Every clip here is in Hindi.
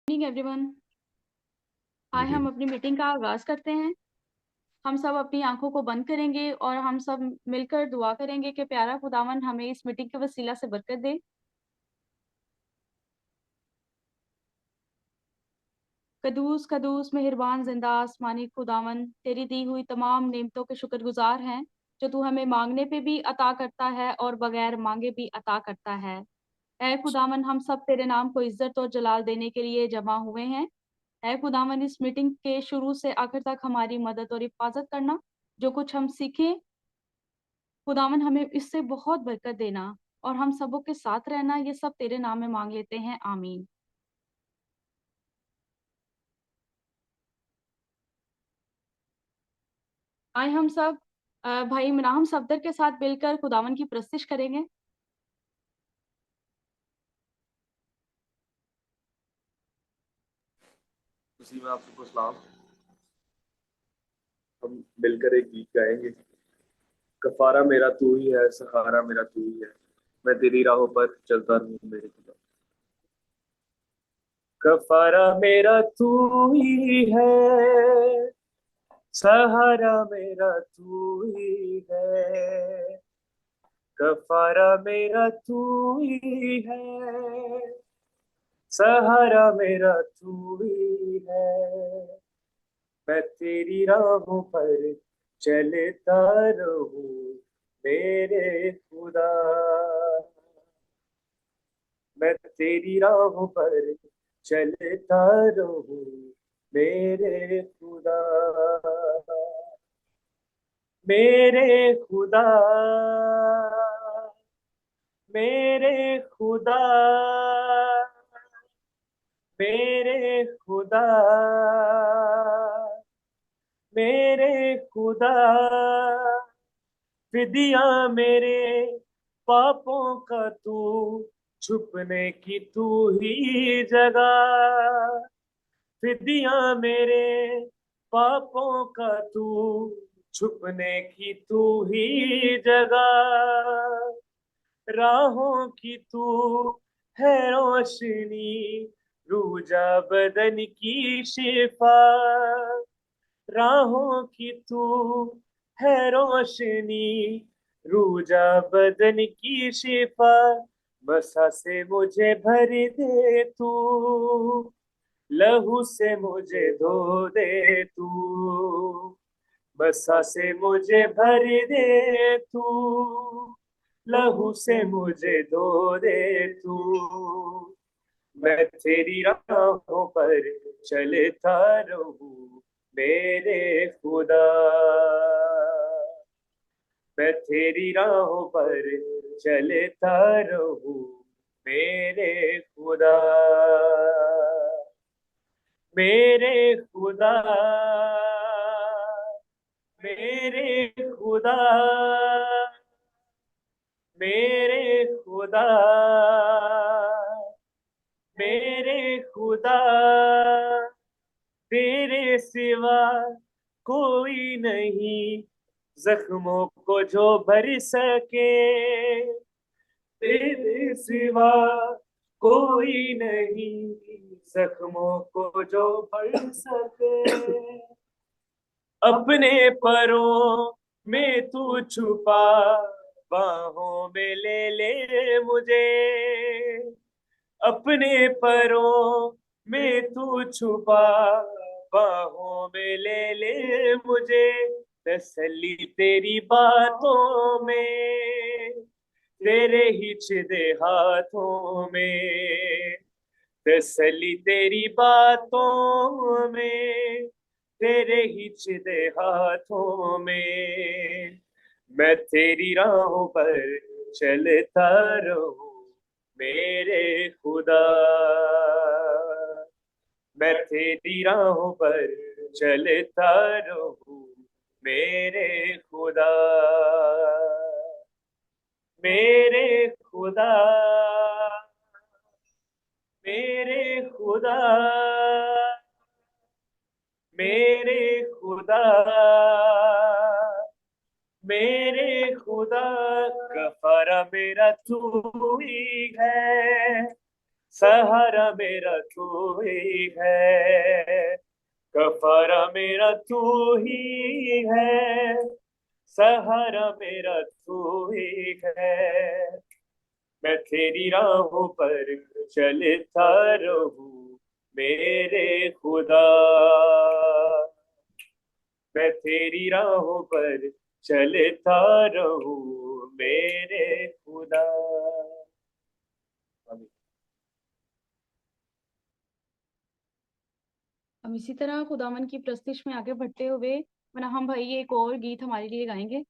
Morning everyone. आज गुड हम इवनिंग। अपनी मीटिंग का आगाज करते हैं। हम सब अपनी आंखों को बंद करेंगे और हम सब मिलकर दुआ करेंगे कि प्यारा खुदावन हमें इस मीटिंग के वसीला से बरकत दे। कदूस कदूस मेहरबान जिंदा आसमानी खुदावन, तेरी दी हुई तमाम नेमतों के शुक्रगुजार हैं जो तू हमें मांगने पे भी अता करता है और बगैर मांगे भी अता करता है। ऐ खुदावन, हम सब तेरे नाम को इज्जत और जलाल देने के लिए जमा हुए हैं। ऐ खुदावन, इस मीटिंग के शुरू से आखिर तक हमारी मदद और हिफाजत करना। जो कुछ हम सीखें खुदावन, हमें इससे बहुत बरकत देना और हम सबों के साथ रहना। ये सब तेरे नाम में मांग लेते हैं, आमीन। आए हम सब भाई इमराम सफदर के साथ मिलकर खुदावन की प्रस्तिश करेंगे। उसी में आप सबको सलाम। हम मिलकर एक गीत गाएंगे। कफारा मेरा तू ही है, सहारा मेरा तू ही है, मैं तेरी राहों पर चलता रहूं मेरे खुदा। कफारा मेरा तू ही है, सहारा मेरा तू ही है। कफारा मेरा तू ही है, सहारा मेरा तू ही है। मैं तेरी राहों पर चलता रहूं मेरे खुदा। मैं तेरी राहों पर चलता रहूं मेरे खुदा। मेरे खुदा, मेरे खुदा, मेरे खुदा, मेरे खुदा। फिदिया मेरे पापों का तू, छुपने की तू ही जगह। फिदिया मेरे पापों का तू, छुपने की तू ही जगह। राहों की तू है रोशनी, रूजा बदन की शिफा। राहों की तू है रोशनी, रूजा बदन की शिफा। बसा से मुझे भर दे तू, लहू से मुझे धो दे तू। बसा से मुझे भर दे तू, लहू से मुझे धो दे तू। मैं तेरी राहों पर चलता रहूं मेरे खुदा। मैं तेरी राहों पर चलता रहूं मेरे खुदा। मेरे खुदा, मेरे खुदा, मेरे खुदा, मेरे खुदा। तेरे सिवा कोई नहीं, जख्मों को जो भर सके। तेरे सिवा कोई नहीं, जख्मों को जो भर सके। अपने परों में तू छुपा, बाहों में ले ले मुझे। अपने परों में तू छुपा, बाहों में ले ले मुझे। तसल्ली तेरी बातों में, तेरे ही छिदे हाथों में। तसल्ली तेरी बातों में, तेरे ही छिदे हाथों में। मैं तेरी राहों पर चलता रहूं मेरे खुदा। मैं तेरी राहों पर चलता रहूं मेरे खुदा। मेरे खुदा, मेरे खुदा, मेरे खुदा, मेरे खुदा। कफारा मेरा तू ही है, सहारा मेरा तू ही है, कफारा मेरा तू ही है, सहारा मेरा तू ही है। मैं तेरी राहों पर चलता रहूं मेरे खुदा, मैं तेरी राहों पर चलता रहूं मेरे खुदा। हम इसी तरह खुदावन की प्रस्तिश में आगे बढ़ते हुए हम भाई एक और गीत हमारे लिए गाएंगे।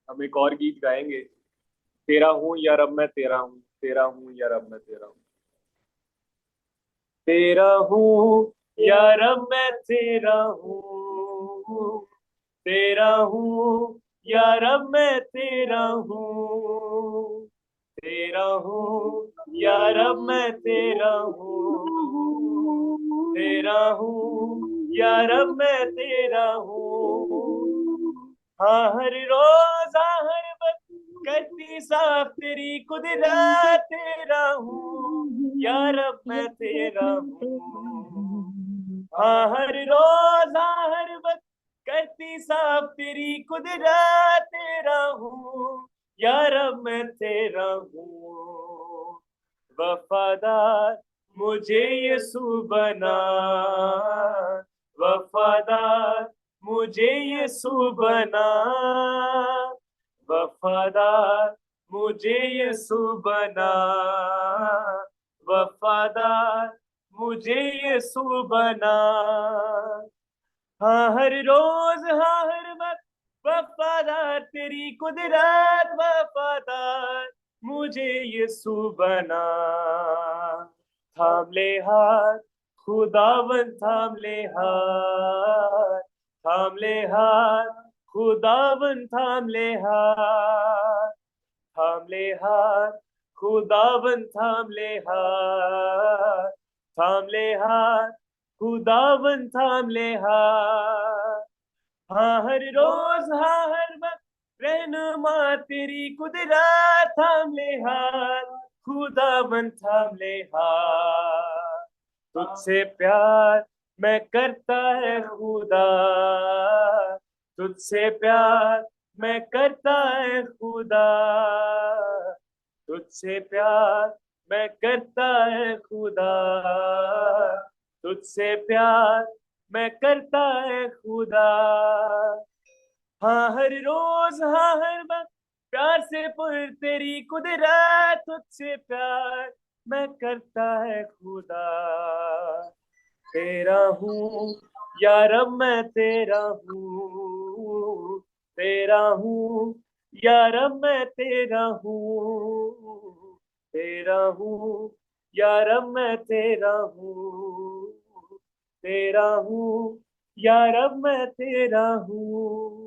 हम एक और गीत गाएंगे, तेरा हूं यार अब मैं तेरा हूं, तेरा हूं यार अब मैं तेरा हूं, तेरा हूं यार अब मैं तेरा हूं, तेरा हूं यार अब मैं तेरा हूं, तेरा हूं यार अब मैं तेरा हूं, तेरा हूं यार अब मैं तेरा हूं। हाँ हर रोज हर वक्त करती साफ तेरी कुदरत, तेरा हूँ यार अब मैं तेरा हूँ। हाँ हर रोज हर वक्त करती साफ तेरी कुदरत, तेरा हूँ यार अब मैं तेरा हूँ। वफादार मुझे यीशु बना, वफादार मुझे यीशु बना, वफादार मुझे यीशु बना, वफादार मुझे यीशु बना। हाँ हर रोज हाँ हर वक्त वफादार तेरी कुदरत, वफादार मुझे यीशु बना। थाम ले हाथ खुदावन थाम ले हाथ, थाम ले हाथ खुदावन थाम ले हाथ, थाम ले हाथ खुदावन थाम ले हाथ, थाम ले हाथ खुदावन थाम ले हाथ। हाँ हर रोज हाँ हर वक्त रहनुमा तेरी कुदरत, थाम ले हाथ खुदावन थाम ले हाथ। तुझसे प्यार मैं करता है खुदा, तुझसे प्यार मैं करता है खुदा, तुझसे प्यार मैं करता है खुदा, तुझसे प्यार मैं करता है खुदा। हाँ हर रोज हाँ हर वक्त प्यार से पुर तेरी कुदरत, तुझसे प्यार मैं करता है खुदा। तेरा हूँ यार अब मैं तेरा हूँ, तेरा हूँ यार अब मैं तेरा हूँ, तेरा हूँ यार अब मैं तेरा हूँ, तेरा हूँ यार अब मैं तेरा हूँ।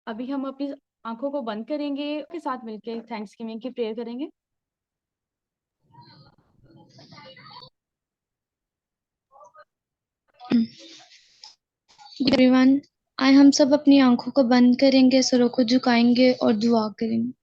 अभी हम अपनी आंखों को बंद करेंगे, के साथ मिलकर थैंक्सगिविंग की प्रेयर करेंगे। एवरीवन, आए हम सब अपनी आंखों को बंद करेंगे, सरों को झुकाएंगे और दुआ करेंगे।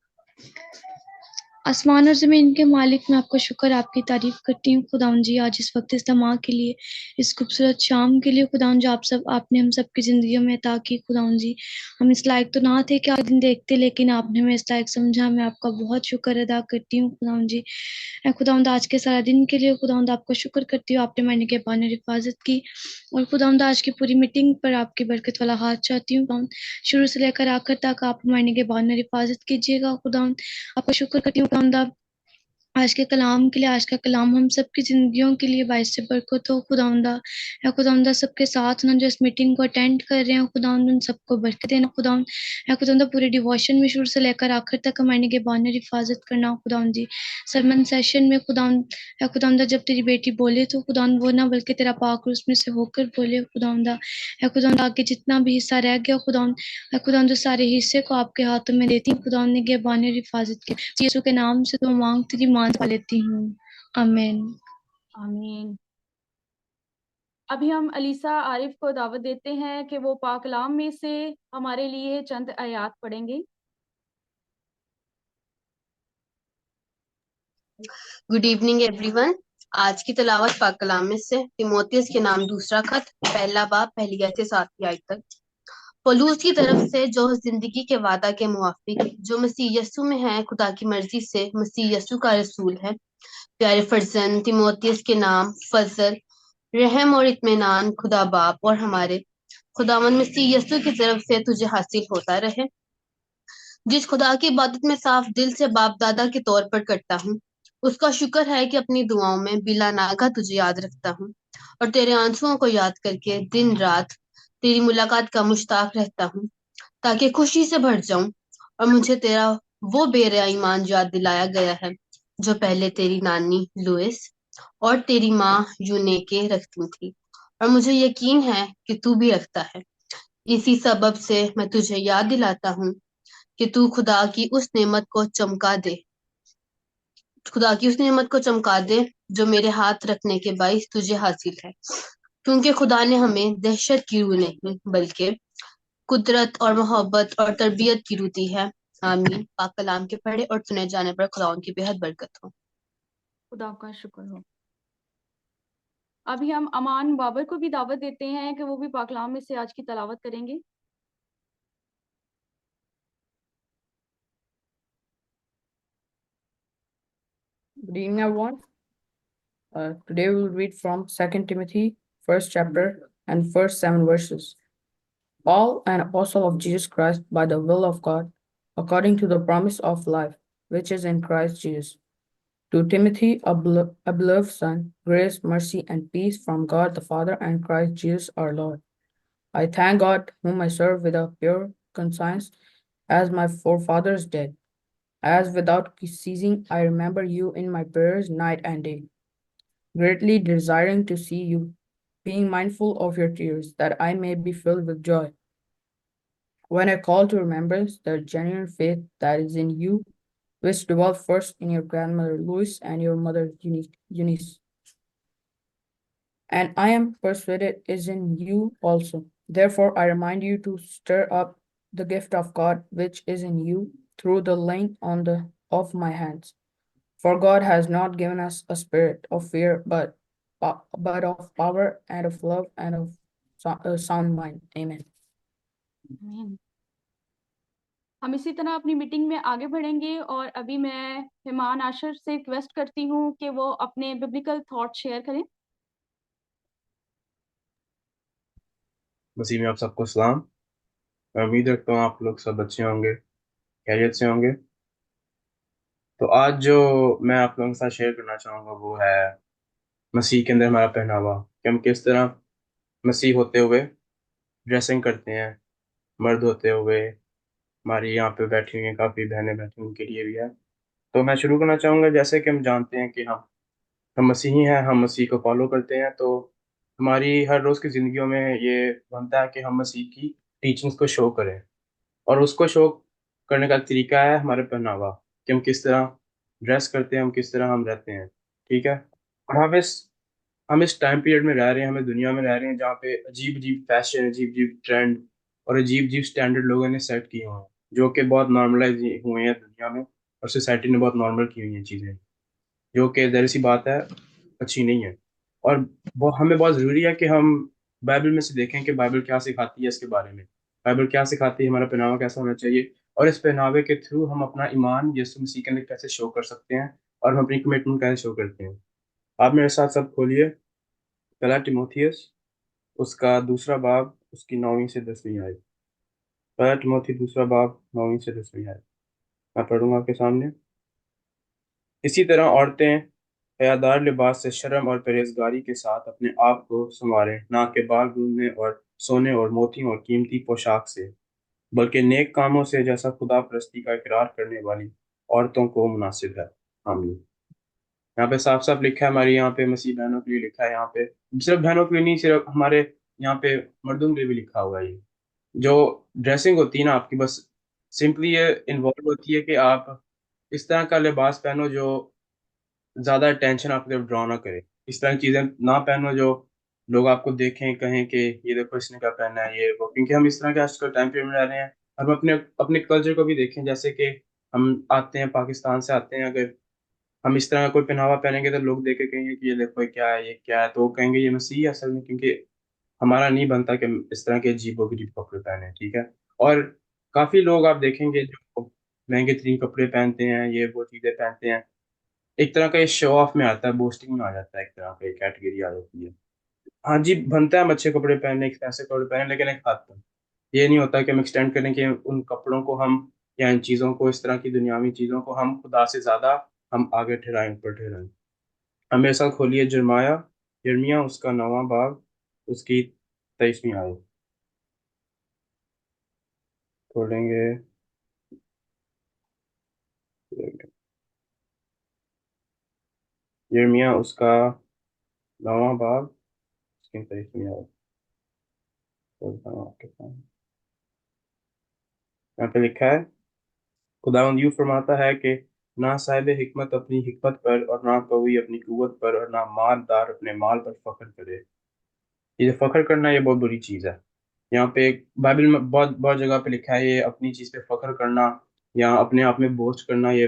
आसमान और ज़मीन के मालिक, मैं आपका शुक्र आपकी तारीफ करती हूँ खुदावंद जी, आज इस वक्त इस दमा के लिए, इस खूबसूरत शाम के लिए खुदावंद जी, आप सब आपने हम सब की ज़िंदगियों में अता की खुदावंद जी। हम इस लायक तो ना थे कि आज दिन देखते, लेकिन आपने हमें इस लायक समझा। मैं आपका बहुत शुक्र अदा करती हूँ खुदावंद जी। मैं खुदावंद आज के सारा दिन के लिए खुदावंद आपका शुक्र करती हूँ, आपने महीने के बाने हिफाजत की, और खुदावंद आज की पूरी मीटिंग पर आपकी बरकत वाला हाथ चाहती हूँ खुदावंद। शुरू से लेकर आखिर तक आप महीने के बाने हिफाजत कीजिएगा खुदावंद। आपका शुक्र करती हूँ खुदावंद, आज के कलाम के लिए, आज का कलाम हम सबकी ज़िंदगियों के लिए बाइस से बरकत हो खुदावंदा। या खुदावंदा सबके साथ ना जो इस मीटिंग को अटेंड कर रहे हैं खुदावंदा, उन सबको बरकत देना खुदावंद। या खुदावंदा पूरे डिवोशन में शुरू से लेकर आखिर तक हमारी निगहबानी और हिफाजत करना खुदावंद जी। सरमन सेशन में खुदावंद, या खुदावंदा जब तेरी बेटी बोले तो खुदावंद वो ना बल्कि तेरा पाक रूह उसमें से होकर बोले खुदावंदा। या खुदावंद आगे जितना भी हिस्सा रह गया खुदावंद, या खुदावंद जो सारे हिस्से को आपके हाथों में देती हूँ खुदावंद, निगहबानी और हिफाजत के यीशु के नाम से तो मांग तेरी मान पा लेती हूँ, आमीन। आमीन। अभी हम अलीसा आरिफ को दावत देते हैं कि वो पाक कलाम में से हमारे लिए चंद आयात पढ़ेंगे। Good evening everyone. आज की तिलावत पाक कलाम में से तिमोथियस के नाम दूसरा खत पहला बाब पहली आयत से 7वीं आयत तक। पौलुस की तरफ से जो जिंदगी के वादा के मुवाफिक जो मसीह यस्सु में है, खुदा की मर्जी से मसीह यस्सु का रसूल है, प्यारे फर्जंद तिमोथियस के नाम फजल, रहम और इत्मीनान खुदा बाप और हमारे खुदावंद मसीह यस्सु की तरफ से तुझे हासिल होता रहे। जिस खुदा की इबादत में साफ दिल से बाप दादा के तौर पर करता हूँ, उसका शुक्र है कि अपनी दुआओं में बिला नागा तुझे याद रखता हूँ और तेरे आंसुओं को याद करके दिन रात तेरी मुलाकात का मुश्ताक रहता हूँ, ताकि खुशी से भर जाऊं और मुझे तेरा वो बेरा ईमान याद दिलाया गया है जो पहले तेरी नानी लुइस और तेरी माँ यूनेके रखती थी, और मुझे यकीन है कि तू भी रखता है। इसी सबब से मैं तुझे याद दिलाता हूँ कि तू खुदा की उस नेमत को चमका दे जो मेरे हाथ रखने के बाइस तुझे हासिल है, क्योंकि खुदा ने हमें दहशत की रूह नहीं बल्कि कुदरत और मोहब्बत और तरबियत की रूह दी है। आमीन। पाक कलाम के पढ़े और सुने जाने पर खुदा उनकी बेहद बरकत हो। खुदा का शुक्र हो। अभी हम अमान बाबर को भी दावत देते हैं कि वो भी पाक कलाम में से आज की तलावत करेंगे। Good evening, everyone. Today we will read from 2 Timothy, first chapter and first 7 verses. Paul, an apostle of Jesus Christ by the will of God, according to the promise of life, which is in Christ Jesus. To Timothy, a beloved son, grace, mercy, and peace from God the Father and Christ Jesus our Lord. I thank God, whom I serve with a pure conscience, as my forefathers did. As without ceasing I remember you in my prayers night and day, greatly desiring to see you, being mindful of your tears, that I may be filled with joy. When I call to remembrance the genuine faith that is in you, which dwelt first in your grandmother Louise and your mother Eunice, and I am persuaded is in you also. Therefore I remind you to stir up the gift of God which is in you through the laying on of my hands. For God has not given us a spirit of fear, but of power and of love and of a sound mind. Amen. आमीन। हम इसी तरह अपनी मीटिंग में आगे बढ़ेंगे और अभी मैं हिमान आशर से रिक्वेस्ट करती हूँ कि वो अपने बिब्लिकल थॉट शेयर करें। मसीह में आप सबको सलाम। मैं उम्मीद रखता हूँ आप लोग सब अच्छे होंगे, खैरियत से होंगे। तो आज जो मैं आप लोगों के साथ शेयर करना चाहूँगा वो है मसीह के अंदर हमारा पहनावा, कि हम किस तरह मसीह होते हुए ड्रेसिंग करते हैं। मर्द होते हुए हमारी यहाँ पे बैठी हुई हैं, काफ़ी बहनें बैठी हुई, उनके लिए भी है। तो मैं शुरू करना चाहूँगा, जैसे कि हम जानते हैं कि हम मसीही हैं, हम मसीह को फॉलो करते हैं, तो हमारी हर रोज़ की ज़िंदगियों में ये बनता है कि हम मसीह की टीचिंग्स को शो करें, और उसको शो करने का तरीका है हमारे पहनावा, कि हम किस तरह ड्रेस करते हैं, हम किस तरह हम रहते हैं। ठीक है। और हम इस टाइम पीरियड में रह रहे हैं, हमें दुनिया में रह रहे हैं जहाँ पे अजीब अजीब फैशन, अजीब अजीब ट्रेंड और अजीब अजीब स्टैंडर्ड लोगों ने सेट किए हुए हैं, जो कि बहुत नॉर्मलाइज हुए हैं दुनिया में, और सोसाइटी ने बहुत नॉर्मल की हुई हैं चीज़ें, जो कि ज़ाहिर सी बात है अच्छी नहीं है। और वो हमें बहुत ज़रूरी है कि हम बाइबल में से देखें कि बाइबल क्या सिखाती है इसके बारे में। बाइबल क्या सिखाती है, हमारा पहनावा कैसा होना चाहिए, और इस पहनावे के थ्रू हम अपना ईमान यीशु मसीह के अंदर कैसे शो कर सकते हैं, और हम अपनी कमिटमेंट कैसे शो करते हैं। आप मेरे साथ सब खोलिए पहला तिमोथियस, उसका दूसरा बाब, उसकी 9वीं से 10वीं आयत। पहला तिमोथी दूसरा बाब 9वीं से 10वीं आयत मैं पढ़ूंगा आपके सामने। इसी तरह औरतें हयादार लिबास से शर्म और परहेजगारी के साथ अपने आप को संवारें, ना कि बाल गूंथने और सोने और मोतियों और कीमती पोशाक से, बल्कि नेक कामों से, जैसा खुदा परस्ती का इकरार करने वाली औरतों को मुनासिब है। आमीन। यहाँ पे साफ साफ लिखा है, हमारी यहाँ पे मसीह बहनों के लिए लिखा है, यहाँ पे सिर्फ बहनों के लिए नहीं, सिर्फ हमारे यहाँ पे मर्दों के लिए भी लिखा हुआ है। ये जो ड्रेसिंग होती है ना आपकी, बस सिंपली ये इन्वॉल्व होती है कि आप इस तरह का लिबास पहनो जो ज्यादा अटेंशन आपकी तरफ ड्रॉ ना करे। इस तरह की चीजें ना पहनो जो लोग आपको देखें, कहें कि ये देखो इसने क्या पहना है, ये वो, क्योंकि हम इस तरह के आजकल टाइम पीरियड में रह रहे हैं। हम अपने अपने कल्चर को भी देखें, जैसे कि हम आते हैं पाकिस्तान से आते हैं, अगर हम इस तरह का कोई पहनावा पहनेंगे तो लोग देख के कहेंगे कि ये देखो ये क्या है, ये क्या है, तो वो कहेंगे ये मसीह है असल में, क्योंकि हमारा नहीं बनता कि हम इस तरह के अजीबोगरीब कपड़े पहने, ठीक है। और काफी लोग आप देखेंगे जो महंगे तरीन कपड़े पहनते हैं, ये वो चीजें पहनते हैं, एक तरह का ये शो ऑफ में आता है, बोस्टिंग में आ जाता है, एक तरह का कैटेगरी आ जाती है। हाँ जी, बनता है हम अच्छे कपड़े पहने, एक्सपेंसिव कपड़े पहने, लेकिन एक हद तक। ये नहीं होता कि हम एक्सटेंड करें कि उन कपड़ों को हम, या इन चीज़ों को, इस तरह की दुनियावी चीज़ों को हम खुदा से ज़्यादा हम आगे ठहराएं, ऊपर ठहराएं। हम मेरे साथ खोलिए यिर्मयाह उसका 9वां बाब, उसकी 23वीं आयत खोलेंगे। यिर्मयाह उसका 9वां बाब, उसकी 23वीं आयत खोलता हूँ आपके सामने। यहाँ पे लिखा है, खुदावंद यूं फरमाता है कि ना साहिब हिकमत अपनी हिकमत पर, और ना कवी अपनी कुव्वत पर, और ना मालदार अपने माल पर फख्र करे। ये जो फख्र करना, ये बहुत बुरी चीज़ है। यहाँ पे एक बाइबल में बहुत बहुत जगह पे लिखा है, ये अपनी चीज़ पे फख्र करना या अपने आप में बोझ करना, ये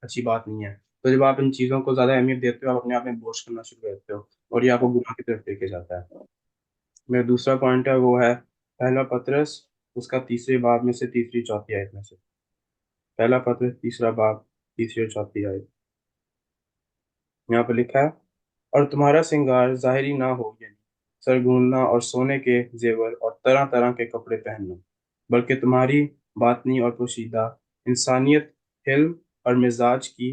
अच्छी बात नहीं है। तो जब आप इन चीज़ों को ज़्यादा अहमियत देते हो, आप अपने आप में बोझ करना शुरू कर देते हो, और ये आपको गुनाह की तरफ लेके जाता है। मेरा दूसरा पॉइंट है, वो है पहला पतरस उसका तीसरे बाब में से तीसरी चौथी आयत में से। पहला पतरस तीसरा बाब, तीसरी और चौथी आयत। यहाँ पे लिखा है, और तुम्हारा श्रृंगार जाहिरी ना हो, यानी सरगूंदना और सोने के जेवर और तरह तरह के कपड़े पहनना, बल्कि तुम्हारी बातनी और पोशीदा इंसानियत हिल्म और मिजाज की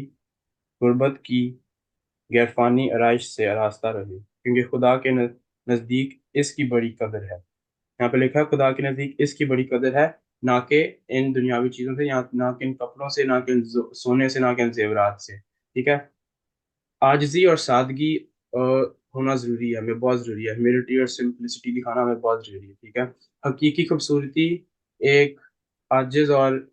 गुर्बत की गैरफानी आराइश से आरास्ता रहे, क्योंकि खुदा के नज़दीक इसकी बड़ी कदर है। यहाँ पे लिखा है, खुदा के नज़दीक इसकी बड़ी कदर है, ना कि इन दुनियावी चीज़ों से, या ना कि इन कपड़ों से, ना कि इन सोने से, ना कि इन जेवरात से, ठीक है। आजिज़ी और सादगी होना ज़रूरी है, हमें बहुत ज़रूरी है। ह्यूमिलिटी और सिंप्लिसिटी दिखाना हमें बहुत ज़रूरी है, ठीक है। हकीकी खूबसूरती एक आजिज़ और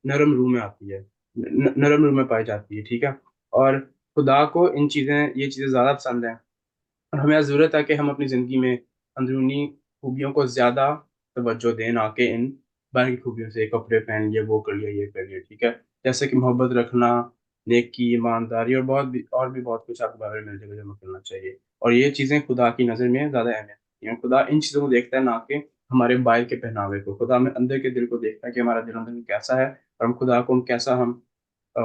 नरम रूह में आती है, नरम रूह में पाई जाती है, ठीक है। और खुदा को ये चीज़ें ज़्यादा पसंद हैं, और हमें ज़रूरत है कि हम अपनी ज़िंदगी में अंदरूनी खूबियों को ज़्यादा तवज्जो दें, ना कि इन बाहरी खूबियों से, कपड़े पहन लिए, वो कर लिया, ये कर लिया, ठीक है। जैसे कि मोहब्बत रखना, नेकी, ईमानदारी, और भी बहुत कुछ आपके बारे में मिल जाएगा जो हमें करना चाहिए। और ये चीज़ें खुदा की नज़र में ज़्यादा अहमियत रखती हैं। खुदा इन चीज़ों को देखता है, ना कि हमारे बाहर के पहनावे को। खुदा हमें अंदर के दिल को देखता है कि हमारा दिल अंदर में कैसा है, और हम खुदा को अ,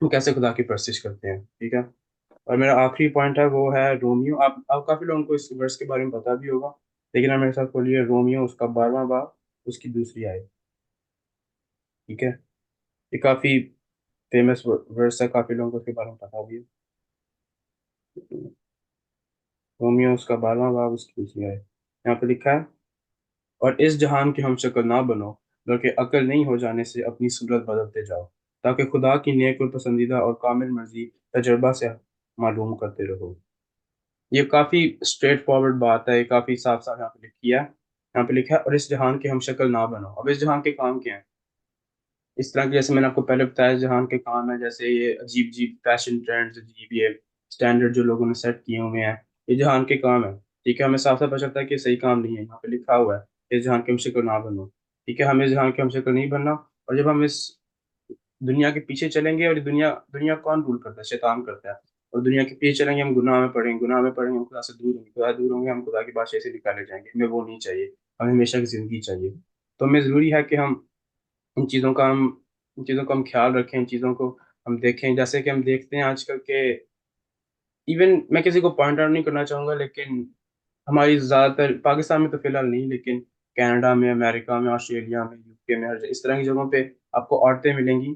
हम कैसे खुदा की परस्तिश करते हैं, ठीक है। और मेरा आखिरी पॉइंट है, वो है रोमियो। आप काफी लोगों को इस वर्स के बारे में पता भी होगा, लेकिन आप मेरे साथ बोलिए रोमियो उसका 12वां बाब, उसकी दूसरी आयत, ठीक है। ये काफी फेमस वर्स है, काफी लोगों को इसके बारे में पता भी है। रोमियो उसका 12वां बाब, उसकी दूसरी आयत। यहाँ पे लिखा है, और इस जहान की हम शक्ल ना बनो, बल्कि अकल नहीं हो जाने से अपनी सूरत बदलते जाओ, ताकि खुदा की नेक और पसंदीदा और कामिल मर्जी तजर्बा से मालूम करते रहो। ये काफी स्ट्रेट फॉरवर्ड बात है, ये काफी साफ साफ यहाँ पे लिखी है। यहाँ पे लिखा है, और इस जहान के हम शक्ल ना बनो। अब इस जहान के काम क्या है? इस तरह के, जैसे मैंने आपको पहले बताया, इस जहान के काम है जैसे ये अजीब अजीब फैशन ट्रेंड्स, अजीब ये स्टैंडर्ड जो लोगों ने सेट किए हुए हैं, ये जहान के काम है, ठीक है। हमें साफ साफ पता चलता है कि ये सही काम नहीं है। यहाँ पे लिखा हुआ है, इस जहान के हम शक्ल ना बनो, ठीक है। हमें इस जहान के हम शक्ल नहीं बनना। और जब हम इस दुनिया के पीछे चलेंगे, और ये दुनिया दुनिया कौन रूल करता है? शैतान करता है। और दुनिया के पीछे चलेंगे, हम गुनाह में पड़ेंगे, हम खुदा से दूर होंगे, हम खुदा की बादशाही से निकाले जाएंगे। हमें वो नहीं चाहिए, हमें हमेशा की जिंदगी चाहिए। तो हमें ज़रूरी है कि इन चीज़ों का हम इन चीज़ों का हम ख्याल रखें, इन चीज़ों को हम देखें। जैसे कि हम देखते हैं आजकल के, इवन मैं किसी को पॉइंट आउट नहीं करना चाहूँगा, लेकिन हमारी ज़्यादातर, पाकिस्तान में तो फिलहाल नहीं, लेकिन कनाडा में, अमेरिका में, ऑस्ट्रेलिया में, यूके में, इस तरह की जगहों पे आपको औरतें मिलेंगी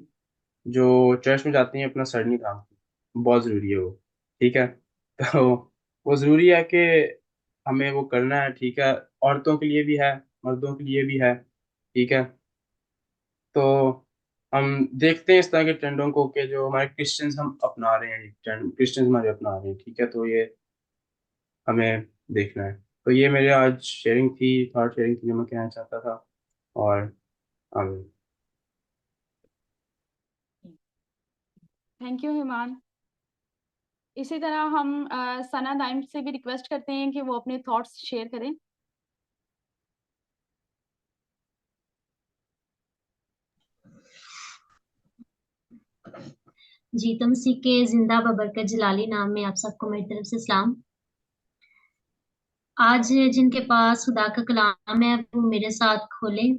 जो चर्च में जाती हैं अपना सर नहीं ढांकती, बहुत ज़रूरी है वो, ठीक है? तो वो ज़रूरी है कि हमें वो करना है, ठीक है? औरतों के लिए भी है, मर्दों के लिए भी है, ठीक है? तो हम देखते हैं इस तरह के ट्रेंडों को कि जो हमारे क्रिश्चियंस हम अपना रहे हैं, ट्रेंड क्रिश्चियंस हमारे अपना रहे हैं, ठीक है? तो ये हमें देखना है। तो ये मेरे आज शेयरिंग थी, थॉट शेयरिंग थी जो मैं कहना चाहता था और आमीन। Thank you Himan. इसी तरह हम सना नाइम से भी रिक्वेस्ट करते हैं कि वो अपने थॉट्स शेयर करें। जीतम मसीह के जिंदा बबरकत जलाली नाम में आप सबको मेरी तरफ से सलाम। आज जिनके पास खुदा का कलाम है वो मेरे साथ खोलें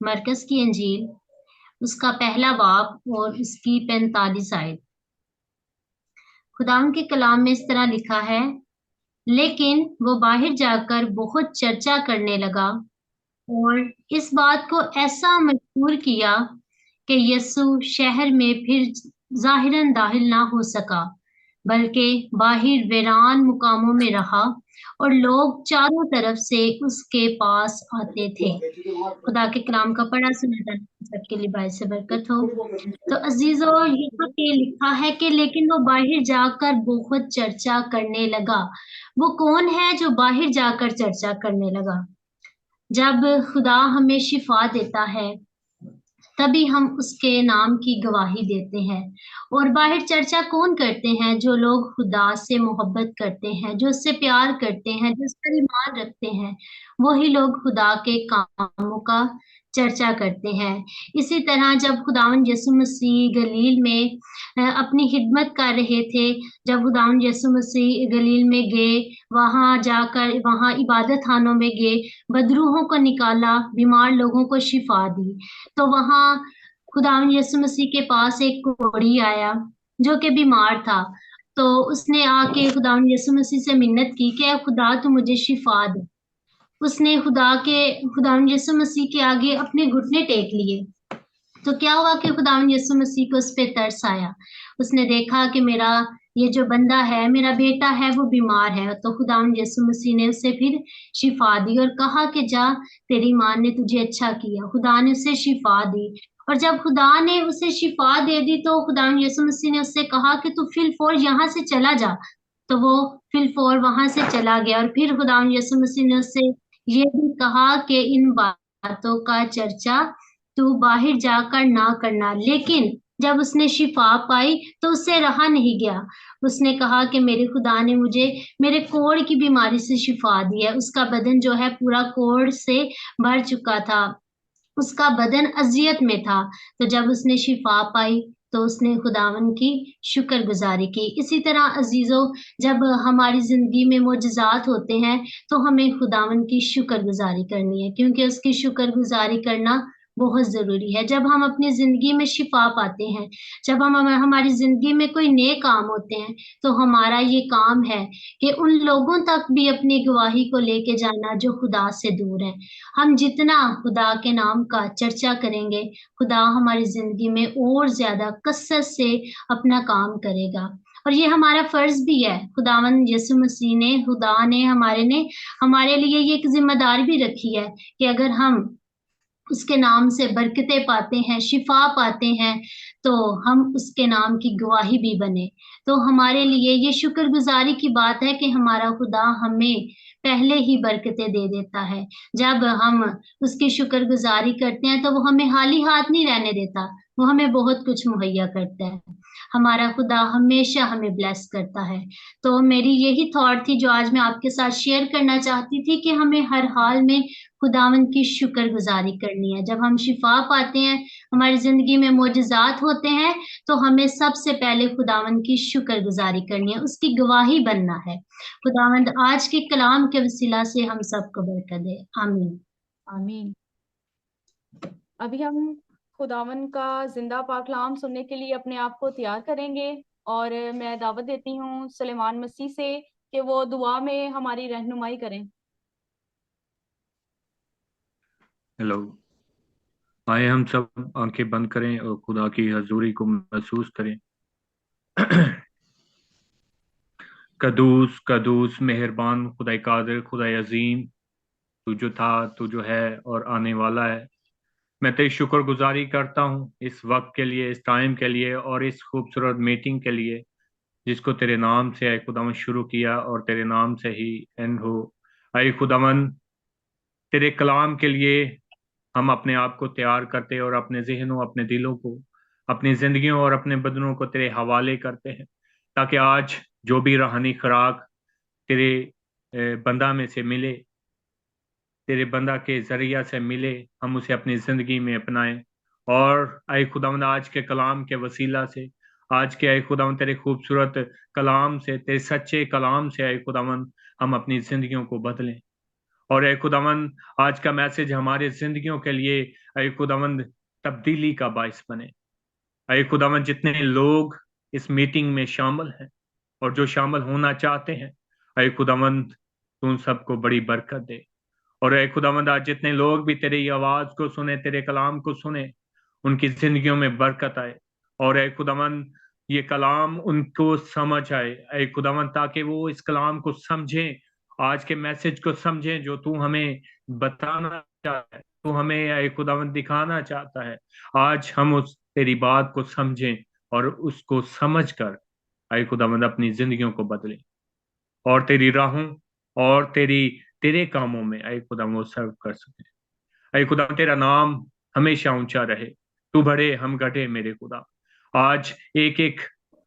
मरकस की अंजील, उसका पहला बाब और उसकी 45 आयत। खुदा के कलाम में इस तरह लिखा है, लेकिन वो बाहर जाकर बहुत चर्चा करने लगा और इस बात को ऐसा मशहूर किया कि यीशु शहर में फिर जाहिरन दाखिल ना हो सका, बल्कि बाहर वीरान मुकामों में रहा और लोग चारों तरफ से उसके पास आते थे। खुदा के कलाम का पढ़ा सुना सबके लिए बायस बरकत हो। तो अजीजों, यहाँ पे लिखा है कि लेकिन वो बाहर जाकर बहुत चर्चा करने लगा। वो कौन है जो बाहर जाकर चर्चा करने लगा? जब खुदा हमें शिफा देता है तभी हम उसके नाम की गवाही देते हैं। और बाहर चर्चा कौन करते हैं? जो लोग खुदा से मोहब्बत करते हैं, जो उससे प्यार करते हैं, जो उस पर ईमान रखते हैं, वही लोग खुदा के कामों का चर्चा करते हैं। इसी तरह जब खुदावंद यीशु मसीह गलील में अपनी खिदमत कर रहे थे, जब खुदावंद यीशु मसीह गलील में गए, वहां जाकर वहां इबादत खानों में गए, बदरूहों को निकाला, बीमार लोगों को शिफा दी, तो वहां खुदावंद यीशु मसीह के पास एक कोढ़ी आया जो कि बीमार था। तो उसने आके खुदावंद यीशु मसीह से मिन्नत की कि "ऐ खुदा, तू मुझे शिफा दे।" उसने खुदावंद यीशु मसीह के आगे अपने घुटने टेक लिए। तो क्या हुआ कि खुदावंद यीशु मसीह को उस पे तरस आया। उसने देखा कि मेरा ये जो बंदा है, मेरा बेटा है, वो बीमार है। तो खुदावंद यीशु मसीह ने उसे फिर शिफा दी और कहा कि जा, तेरी माँ ने तुझे अच्छा किया। खुदा ने उसे शिफा दी। और जब खुदा ने उसे शिफा दे दी तो खुदावंद यीशु मसीह ने उससे कहा कि तू फिलफौर यहाँ से चला जा। तो वो फिलफौर वहां से चला गया। और फिर खुदावंद यीशु मसीह ने उससे ये भी कहा कि इन बातों का चर्चा तू बाहर जाकर ना करना। लेकिन जब उसने शिफा पाई तो उससे रहा नहीं गया। उसने कहा कि मेरे खुदा ने मुझे मेरे कोढ़ की बीमारी से शिफा दी है। उसका बदन जो है पूरा कोढ़ से भर चुका था, उसका बदन अजियत में था। तो जब उसने शिफा पाई तो उसने खुदावन की शुक्रगुजारी की। इसी तरह अजीजों, जब हमारी जिंदगी में मोजज़ात होते हैं तो हमें खुदावन की शुक्रगुजारी करनी है, क्योंकि उसकी शुक्रगुजारी करना बहुत जरूरी है। जब हम अपनी जिंदगी में शिफा पाते हैं, जब हम हमारी जिंदगी में कोई नए काम होते हैं, तो हमारा ये काम है कि उन लोगों तक भी अपनी गवाही को लेके जाना जो खुदा से दूर है। हम जितना खुदा के नाम का चर्चा करेंगे, खुदा हमारी जिंदगी में और ज्यादा कसरत से अपना काम करेगा। और ये हमारा फर्ज भी है। खुदावंद यीशु मसीह ने, खुदा ने हमारे लिए ये एक जिम्मेदारी भी रखी है कि अगर हम उसके नाम से बरकतें पाते हैं, शिफा पाते हैं, तो हम उसके नाम की गवाही भी बने। तो हमारे लिए ये शुक्रगुजारी की बात है कि हमारा खुदा हमें पहले ही बरकतें दे देता है। जब हम उसकी शुक्रगुजारी करते हैं तो वो हमें खाली हाथ नहीं रहने देता, वो हमें बहुत कुछ मुहैया करता है। हमारा खुदा हमेशा हमें ब्लेस करता है। तो मेरी यही थॉट थी जो आज मैं आपके साथ शेयर करना चाहती थी कि हमें हर हाल में खुदावंद की शुक्रगुजारी करनी है। जब हम शिफा पाते हैं, हमारी जिंदगी में मोजज़ात होते हैं, तो हमें सबसे पहले खुदावंद की शुक्रगुजारी करनी है, उसकी गवाही बनना है। खुदावंद आज के कलाम के वसीला से हम सबको बरकत दे। आमीन। आमीन। अभी हम खुदावन का जिंदा पाकलाम सुनने के लिए अपने आप को तैयार करेंगे और मैं दावत देती हूँ सुलेमान मसीह से कि वो दुआ में हमारी रहनुमाई करें। हेलो, आए हम सब आंखें बंद करें और खुदा की हजूरी को महसूस करें। कदूस कदूस मेहरबान खुदाई कादिर खुदाई अजीम, तू जो था, तू जो है और आने वाला है। मैं तेरी शुक्रगुजारी करता हूँ इस वक्त के लिए, इस टाइम के लिए और इस खूबसूरत मीटिंग के लिए जिसको तेरे नाम से आए खुदावन शुरू किया और तेरे नाम से ही एंड हो। आए खुदावन, तेरे कलाम के लिए हम अपने आप को तैयार करते और अपने जहनों, अपने दिलों को, अपनी जिंदगियों और अपने बदनों को तेरे हवाले करते हैं, ताकि आज जो भी रूहानी खुराक तेरे बंदा में से मिले, तेरे बंदा के जरिया से मिले, हम उसे अपनी जिंदगी में अपनाएं। और आए खुदावंद, आज के कलाम के वसीला से, आज के आए खुदावंद तेरे खूबसूरत कलाम से, तेरे सच्चे कलाम से आए खुदावंद, हम अपनी जिंदगियों को बदलें। और आए खुदावंद, आज का मैसेज हमारे जिंदगियों के लिए आए खुदावंद तब्दीली का बायस बने। आए खुदावंद, जितने लोग इस मीटिंग में शामिल हैं और जो शामिल होना चाहते हैं, आए खुदावंद तू उन सबको बड़ी बरकत दे। और ऐ खुदावंद, आज जितने लोग भी तेरी आवाज को सुने, तेरे कलाम को सुने, उनकी जिंदगियों में बरकत आए। और ऐ खुदावंद, ये कलाम उनको समझ आए ऐ खुदावंद, ताकि वो इस कलाम को समझें, आज के मैसेज को समझें जो तू हमें बताना चाहता है, तू हमें ऐ खुदावंद दिखाना चाहता है। आज हम उस तेरी बात को समझें और उसको समझ कर ऐ खुदावंद अपनी जिंदगियों को बदलें और तेरी राहों और तेरे कामों में ऐ खुदा वो सर्व कर सके। ऐ खुदा तेरा नाम हमेशा ऊंचा रहे, तू बढ़े हम घटे मेरे खुदा। आज एक एक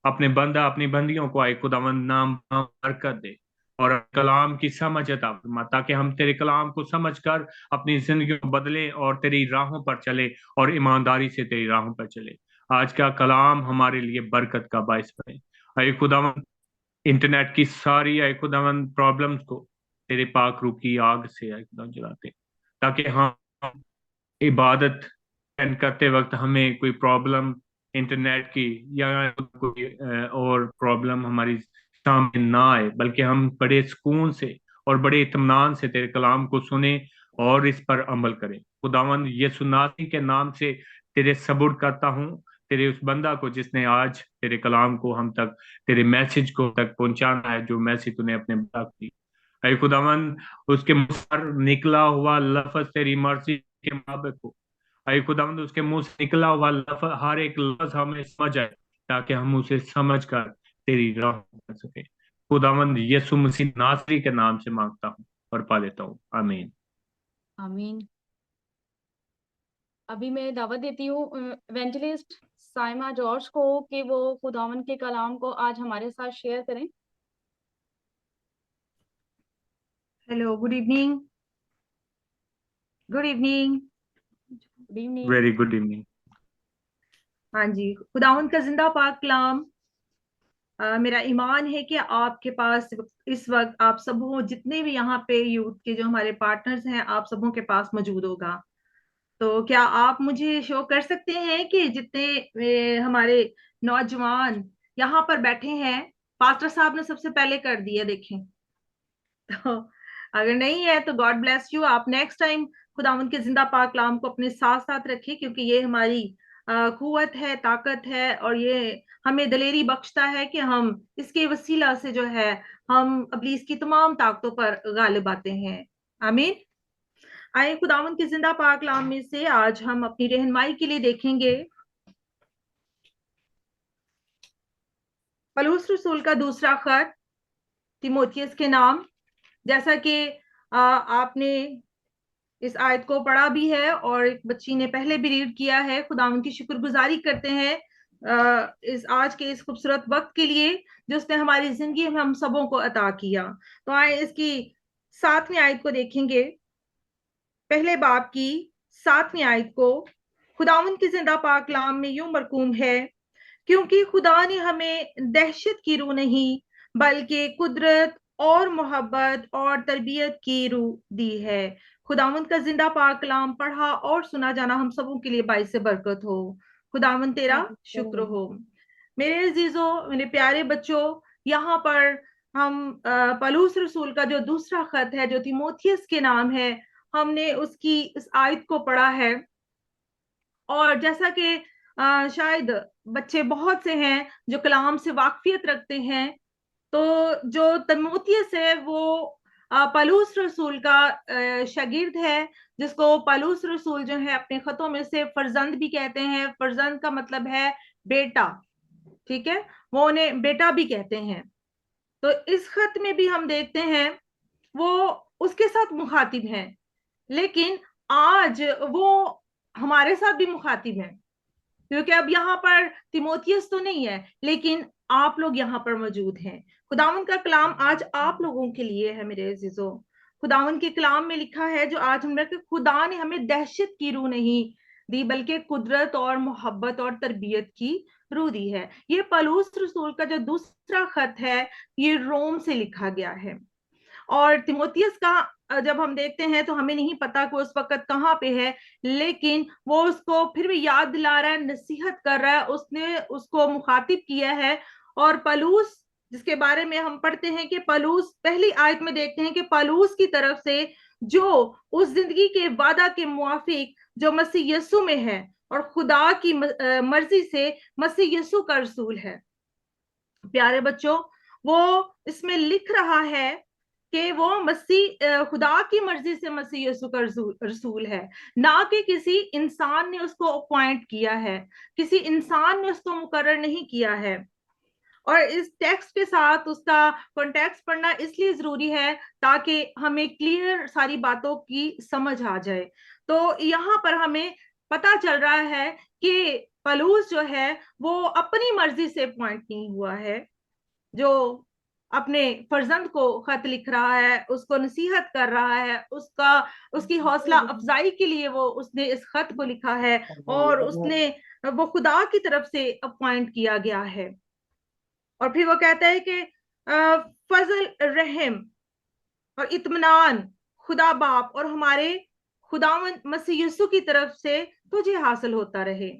अपने बंदा अपनी बंदियों को ऐ खुदावंद नाम बरकत दे और कलाम की समझ अता फरमा, ताकि हम तेरे कलाम को समझकर अपनी जिंदगी को बदले और तेरी राहों पर चले और ईमानदारी से तेरी राहों पर चले। आज का कलाम हमारे लिए बरकत का बायस बने। ऐ खुदावंद, इंटरनेट की सारी ऐ खुदावंद प्रॉब्लम्स को तेरे पाक रूह की आग से ऐ खुदा जलाते, ताकि हम इबादत करते वक्त हमें कोई प्रॉब्लम इंटरनेट की या कोई और प्रॉब्लम हमारी सामने ना आए, बल्कि हम बड़े सुकून से और बड़े इत्मीनान से तेरे कलाम को सुने और इस पर अमल करें। खुदावंद, यीशु नासरी के नाम से तेरे सबूत करता हूँ, तेरे उस बंदा को जिसने आज तेरे कलाम को हम तक, तेरे मैसेज को तक पहुंचाना है, जो मैसेज तूने अपने बंदा को दी। ऐ खुदावंद, उसके मुंह पर निकला हुआ लफ्ज तेरी मर्जी के मुताबिक हो। ऐ खुदावंद, उसके मुंह से निकला हुआ लफ्ज, हर एक लफ्ज हमें समझ आए, ताकि हम उसे समझ कर तेरी राह कर सके। खुदावंद, यीशु मसीह नासरी के नाम से मांगता हूँ और पा लेता हूँ, आमीन। आमीन। अभी मैं दावत देती हूँ इवेंजलिस्ट साइमा जॉर्ज को कि वो खुदावन के कलाम को आज हमारे साथ शेयर करें। Hello, good evening. Good evening. Good evening. Very good evening. हाँ जी, खुदावंद का जिंदा पाक कलाम, मेरा ईमान है कि आपके पास इस वक्त आप सबों, जितने भी यहाँ पे यूथ के जो हमारे पार्टनर्स हैं, आप सबों के पास मौजूद होगा। तो क्या आप मुझे शो कर सकते हैं कि जितने हमारे नौजवान यहाँ पर बैठे हैं, पास्टर साहब ने सबसे पहले कर दिया, देखें। तो अगर नहीं है तो गॉड ब्लेस यू। आप नेक्स्ट टाइम खुदावंद के जिंदा पाक कलाम को अपने साथ साथ रखें, क्योंकि ये हमारी कुव्वत है, ताकत है, और ये हमें दलेरी बख्शता है कि हम इसके वसीला से जो है हम इब्लीस की तमाम ताकतों पर गालिब आते हैं। आमीन। आए खुदावंद के जिंदा पाक कलाम में से आज हम अपनी रहनुमाई के लिए देखेंगे पौलुस रसूल का दूसरा खत तीमुथियुस के नाम। जैसा कि आपने इस आयत को पढ़ा भी है और एक बच्ची ने पहले भी रीड किया है, खुदावंद की शुक्रगुजारी करते हैं इस आज के इस खूबसूरत वक्त के लिए जो उसने हमारी जिंदगी में हम सबों को अता किया। तो आए इसकी 7वीं आयत को देखेंगे, पहले बाब की 7वीं आयत को। खुदावंद की जिंदा पाक कलाम में यूं मरकूम है, क्योंकि खुदा ने हमें दहशत की रूह नहीं बल्कि कुदरत और मोहब्बत और तरबियत की रूह दी है। खुदावंद का जिंदा पाक कलाम पढ़ा और सुना जाना हम सबों के लिए बाइस से बरकत हो। खुदावंद तेरा शुक्र हो। मेरे अजीजों, मेरे प्यारे बच्चों, यहाँ पर हम पौलुस रसूल का जो दूसरा खत है जो तीमुथियुस के नाम है, हमने उसकी इस आयत को पढ़ा है। और जैसा कि शायद बच्चे बहुत से हैं जो कलाम से वाकफियत रखते हैं, तो जो तीमुथियुस है वो पौलुस रसूल का शागिर्द है, जिसको पौलुस रसूल जो है अपने खतों में से फर्जंद भी कहते हैं। फर्जंद का मतलब है बेटा, ठीक है, वो उन्हें बेटा भी कहते हैं। तो इस खत में भी हम देखते हैं वो उसके साथ मुखातिब हैं, लेकिन आज वो हमारे साथ भी मुखातिब हैं, क्योंकि अब यहाँ पर तीमुथियुस तो नहीं है, लेकिन आप लोग यहाँ पर मौजूद हैं। खुदावन का कलाम आज आप लोगों के लिए है मेरे अजीजों। खुदावन के कलाम में लिखा है जो आज हमने कि खुदा ने हमें दहशत की रूह नहीं दी, बल्कि कुदरत और मोहब्बत और तरबियत की रूह दी है। ये पौलुस रसूल का जो दूसरा खत है, ये रोम से लिखा गया है। और तीमुथियुस का जब हम देखते हैं तो हमें नहीं पता कि उस वक्त कहाँ पे है, लेकिन वो उसको फिर भी याद दिला रहा है, नसीहत कर रहा है, उसने उसको मुखातिब किया है। और पौलुस, जिसके बारे में हम पढ़ते हैं कि पौलुस, पहली आयत में देखते हैं कि पौलुस की तरफ से जो उस जिंदगी के वादा के मुआफिक जो मसीह यीशु में है और खुदा की मर्जी से मसीह यीशु का रसूल है। प्यारे बच्चों, वो इसमें लिख रहा है कि वो मसीह खुदा की मर्जी से मसीह यीशु का रसूल है, ना कि किसी इंसान ने उसको अपॉइंट किया है, किसी इंसान ने उसको मुकर्रर नहीं किया है। और इस टेक्स्ट के साथ उसका कॉन्टेक्स्ट पढ़ना इसलिए जरूरी है ताकि हमें क्लियर सारी बातों की समझ आ जाए। तो यहाँ पर हमें पता चल रहा है कि पौलुस जो है वो अपनी मर्जी से अपॉइंट नहीं हुआ है, जो अपने फर्जंद को खत लिख रहा है, उसको नसीहत कर रहा है, उसकी हौसला अफजाई के लिए वो उसने इस खत को लिखा है, और वो खुदा की तरफ से अपॉइंट किया गया है। और फिर वो कहता है कि फजल, रहम और इत्मीनान खुदा बाप और हमारे खुदावंद मसीह यीशु की तरफ से तुझे हासिल होता रहे।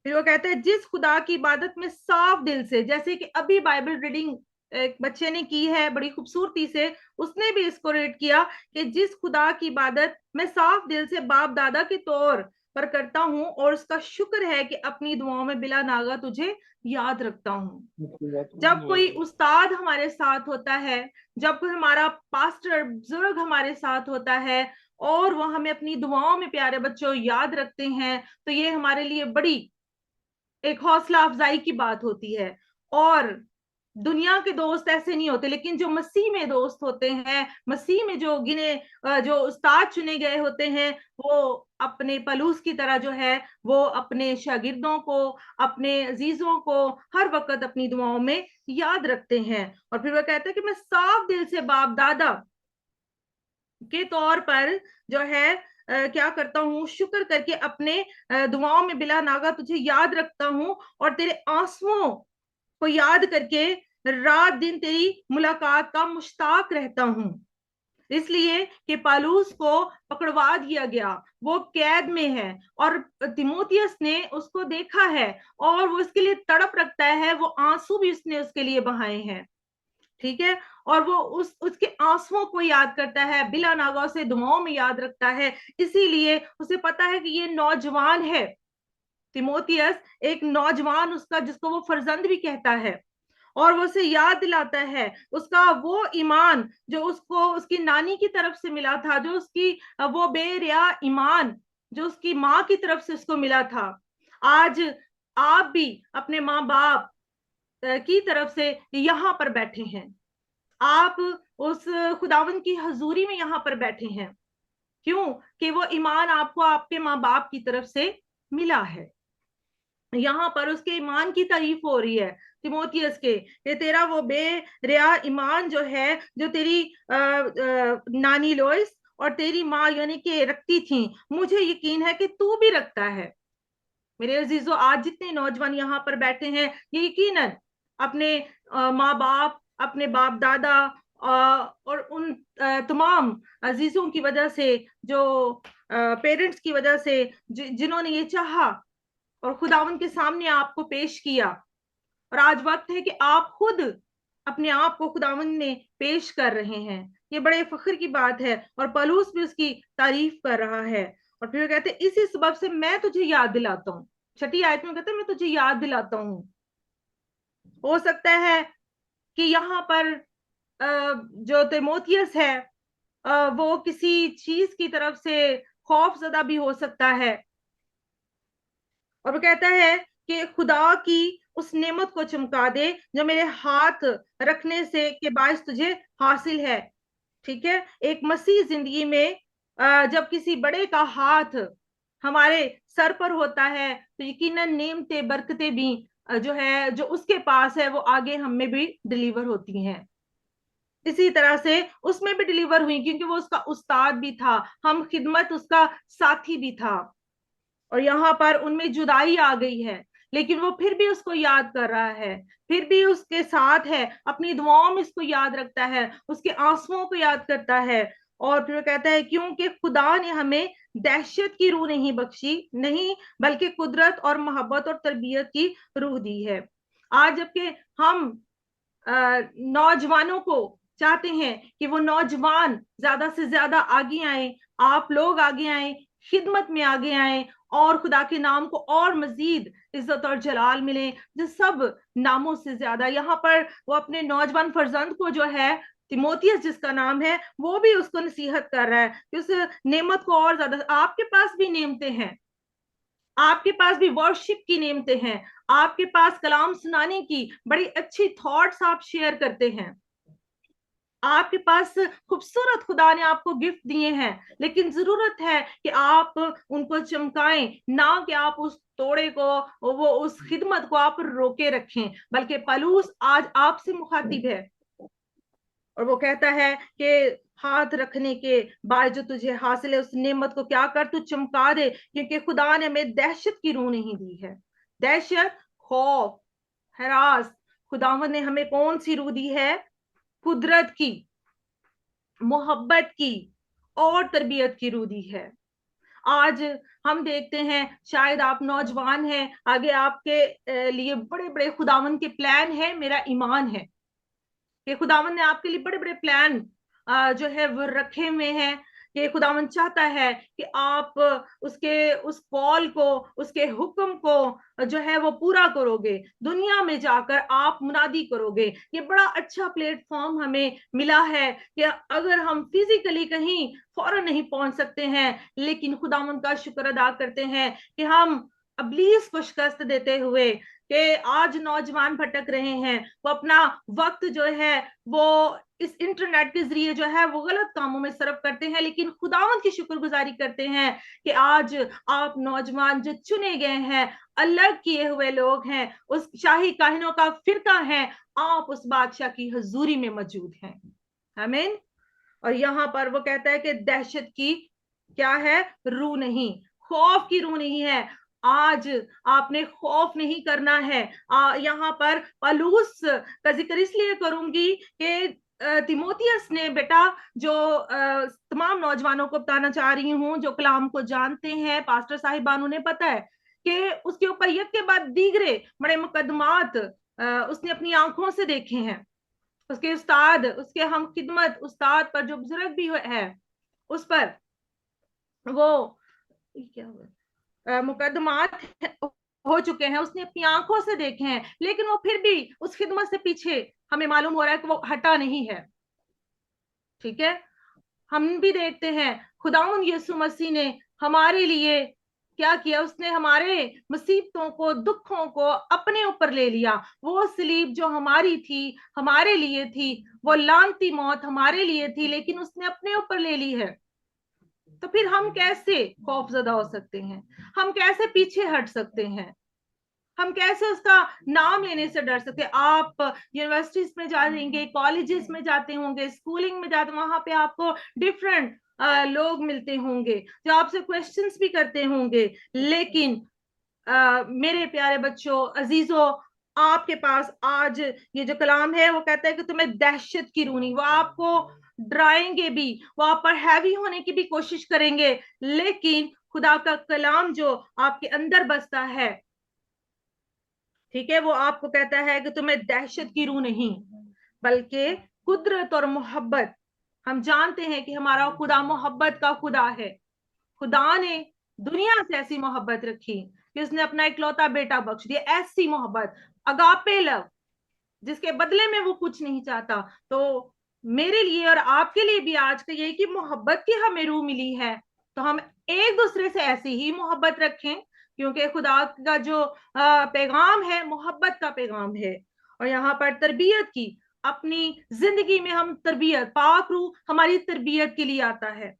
फिर वो कहता है जिस खुदा की इबादत में साफ दिल से, जैसे कि अभी बाइबल रीडिंग एक बच्चे ने की है बड़ी खूबसूरती से, उसने भी इसको रीड किया कि जिस खुदा की इबादत मैं साफ दिल से बाप दादा के तौर पर करता हूँ, और उसका शुक्र है कि अपनी दुआओं में बिला नागा तुझे याद रखता हूँ। जब कोई उस्ताद हमारे साथ होता है, जब कोई हमारा पास्टर बुजुर्ग हमारे साथ होता है और वो हमें अपनी दुआओं में, प्यारे बच्चों, याद रखते हैं, तो ये हमारे लिए बड़ी एक हौसला अफजाई की बात होती है। और दुनिया के दोस्त ऐसे नहीं होते, लेकिन जो मसीह में दोस्त होते हैं, मसीह में जो उस्ताद चुने गए होते हैं, वो अपने पलूस की तरह जो है वो अपने शागिर्दों को, अपने अजीजों को हर वक्त अपनी दुआओं में याद रखते हैं। और फिर वो कहते हैं कि मैं साफ दिल से बाप दादा के तौर पर जो है क्या करता हूँ, शुक्र करके अपने दुआओं में बिला नागा तुझे याद रखता हूँ, और तेरे आंसुओं को याद करके रात दिन तेरी मुलाकात का मुश्ताक रहता हूँ। इसलिए कि पौलुस को पकड़वा दिया गया, वो कैद में है, और तीमुथियुस ने उसको देखा है और वो उसके लिए तड़प रखता है, वो आंसू भी उसने उसके लिए बहाए हैं, ठीक है। और वो उसके आंसुओं को याद करता है, बिला नागा से दुआओं में याद रखता है, इसीलिए उसे पता है कि ये नौजवान है। तीमुथियुस एक नौजवान, उसका जिसको वो फर्जंद भी कहता है, और वो उसे याद दिलाता है उसका वो ईमान जो उसको उसकी नानी की तरफ से मिला था, जो उसकी वो बेरिया ईमान जो उसकी माँ की तरफ से उसको मिला था। आज आप भी अपने माँ बाप की तरफ से यहाँ पर बैठे हैं, आप उस खुदावन की हजूरी में यहाँ पर बैठे हैं, क्यों कि वो ईमान आपको आपके माँ बाप की तरफ से मिला है। यहाँ पर उसके ईमान की तारीफ हो रही है तीमुथियुस के, कि तेरा वो बेरिया ईमान जो है, जो तेरी नानी लोइस और तेरी माँ यानी कि रखती थी, मुझे यकीन है कि तू भी रखता है। मेरे अजीजों, आज जितने नौजवान यहाँ पर बैठे हैं, ये यकीनन अपने माँ बाप, अपने बाप दादा और उन तमाम अजीजों की वजह से, जो पेरेंट्स की वजह से, जिन्होंने ये चाहा और खुदावन के सामने आपको पेश किया, और आज वक्त है कि आप खुद अपने आप को खुदावन ने पेश कर रहे हैं। ये बड़े फख्र की बात है, और पौलुस भी उसकी तारीफ कर रहा है। और फिर कहते हैं इसी सबब से मैं तुझे याद दिलाता हूँ। छठी आयत में कहते हैं मैं तुझे याद दिलाता हूँ। हो सकता है कि यहाँ पर जो तिमोथियस है वो किसी चीज की तरफ से खौफजदा भी हो सकता है, और वो कहता है कि खुदा की उस नेमत को चमका दे जो मेरे हाथ रखने से के बायस तुझे हासिल है। ठीक है, एक मसीह जिंदगी में जब किसी बड़े का हाथ हमारे सर पर होता है तो यकीनन नेमतें बरकतें भी जो है जो उसके पास है वो आगे हमें भी डिलीवर होती हैं। इसी तरह से उसमें भी डिलीवर हुई क्योंकि वो उसका उस्ताद भी था, हम खिदमत उसका साथी भी था। और यहाँ पर उनमें जुदाई आ गई है लेकिन वो फिर भी उसको याद कर रहा है, फिर भी उसके साथ है, अपनी दुआओं में इसको याद रखता है, उसके आंसुओं को याद करता है। और फिर वो कहता है क्योंकि खुदा ने हमें दहशत की रूह नहीं बख्शी, नहीं बल्कि कुदरत और मोहब्बत और तरबियत की रूह दी है। आज जबकि हम नौजवानों को चाहते हैं कि वो नौजवान ज्यादा से ज्यादा आगे आए, आप लोग आगे आए, खिदमत में आगे आए और खुदा के नाम को और मजीद इज्जत और जलाल मिले जो सब नामों से ज्यादा। यहाँ पर वो अपने नौजवान फर्जंद को जो है तिमोथियस जिसका नाम है वो भी उसको नसीहत कर रहा है कि उस नेमत को और ज्यादा, आपके पास भी नेमतें हैं, आपके पास भी वर्शिप की नेमतें हैं, आपके पास कलाम सुनाने की बड़ी अच्छी थॉट्स आप शेयर करते हैं, आपके पास खूबसूरत खुदा ने आपको गिफ्ट दिए हैं, लेकिन जरूरत है कि आप उनको चमकाएं, ना कि आप उस तोड़े को, वो उस खिदमत को आप रोके रखें। बल्कि पौलुस आज आपसे मुखातिब है और वो कहता है कि हाथ रखने के बाद जो तुझे हासिल है उस नेमत को क्या कर, तू चमका दे, क्योंकि खुदा ने हमें दहशत की रूह नहीं दी है। दहशत, खौफ, हरास, खुदावंद ने हमें कौन सी रूह दी है? कुदरत की, मोहब्बत की और तरबियत की रूह दी है। आज हम देखते हैं, शायद आप नौजवान हैं, आगे आपके लिए बड़े बड़े खुदावंद के प्लान है। मेरा ईमान है कि खुदावंद ने आपके लिए बड़े बड़े प्लान जो है वो रखे हुए हैं, कि खुदावंद चाहता है कि आप उसके उस कॉल को, उसके हुक्म को जो है वो पूरा करोगे, दुनिया में जाकर आप मुनादी करोगे। ये बड़ा अच्छा प्लेटफॉर्म हमें मिला है कि अगर हम फिजिकली कहीं फौरन नहीं पहुंच सकते हैं, लेकिन खुदावंद का शुक्र अदा करते हैं कि हम इब्लीस को शिकस्त देते हुए कि आज नौजवान भटक रहे हैं, वो अपना वक्त जो है वो इस इंटरनेट के जरिए जो है वो गलत कामों में सर्फ करते हैं, लेकिन खुदावंद की शुक्रगुजारी करते हैं कि आज आप नौजवान जो चुने गए हैं, अलग किए हुए लोग हैं, उस शाही काहिनों का फिरका है, आप उस बादशाह की हजूरी में मौजूद हैं। आमीन। और यहाँ पर वो कहता है कि दहशत की क्या है? रूह नहीं, खौफ की रूह नहीं है। आज आपने खौफ नहीं करना है। यहाँ पर पौलुस का जिक्र इसलिए करूंगी कि तिमोथियस ने बेटा, जो तमाम नौजवानों को बताना चाह रही हूँ जो कलाम को जानते हैं, पास्टर साहिबान, उन्हें पता है कि उसके ऊपर यक के बाद दीगरे बड़े मुकदमात उसने अपनी आंखों से देखे हैं। उसके उस्ताद, उसके हम खिदमत उस्ताद पर, जो बुजुर्ग भी है, उस पर वो क्या हुआ, मुकदमात हो चुके हैं, उसने अपनी आंखों से देखे हैं, लेकिन वो फिर भी उस खिदमत से पीछे हमें मालूम हो रहा है कि वो हटा नहीं है। ठीक है, हम भी देखते हैं खुदावंद यीशु मसीह ने हमारे लिए क्या किया, उसने हमारे मुसीबतों को, दुखों को अपने ऊपर ले लिया। वो सलीब जो हमारी थी, हमारे लिए थी, वो लानती मौत हमारे लिए थी, लेकिन उसने अपने ऊपर ले ली है। तो फिर हम कैसे खौफजदा हो सकते हैं? हम कैसे पीछे हट सकते हैं? हम कैसे उसका नाम लेने से डर सकते हैं? आप यूनिवर्सिटीज में जाएंगे, कॉलेजेस में जाते होंगे, स्कूलिंग में जाते, वहां पे आपको डिफरेंट लोग मिलते होंगे जो आपसे क्वेश्चंस भी करते होंगे, लेकिन मेरे प्यारे बच्चों, अजीजों, आपके पास आज ये जो कलाम है वो कहता है कि तुम्हें दहशत की रूह नहीं, वो आपको डराएंगे भी, वो आप पर हैवी होने की भी कोशिश करेंगे, लेकिन खुदा का कलाम जो आपके अंदर बसता है, ठीक है, वो आपको कहता है कि तुम्हें दहशत की रूह नहीं बल्कि कुदरत और मोहब्बत। हम जानते हैं कि हमारा खुदा मोहब्बत का खुदा है। खुदा ने दुनिया से ऐसी मोहब्बत रखी कि उसने अपना इकलौता बेटा बख्श दिया। ऐसी मोहब्बत, अगापे लव, जिसके बदले में वो कुछ नहीं चाहता। तो मेरे लिए और आपके लिए भी आज का ये कि मोहब्बत की हमें रूह मिली है, तो हम एक दूसरे से ऐसी ही मोहब्बत रखें, क्योंकि खुदा का जो पैगाम है मोहब्बत का पैगाम है। और यहाँ पर तरबियत की, अपनी जिंदगी में हम तरबियत, पाक रूह हमारी तरबियत के लिए आता है।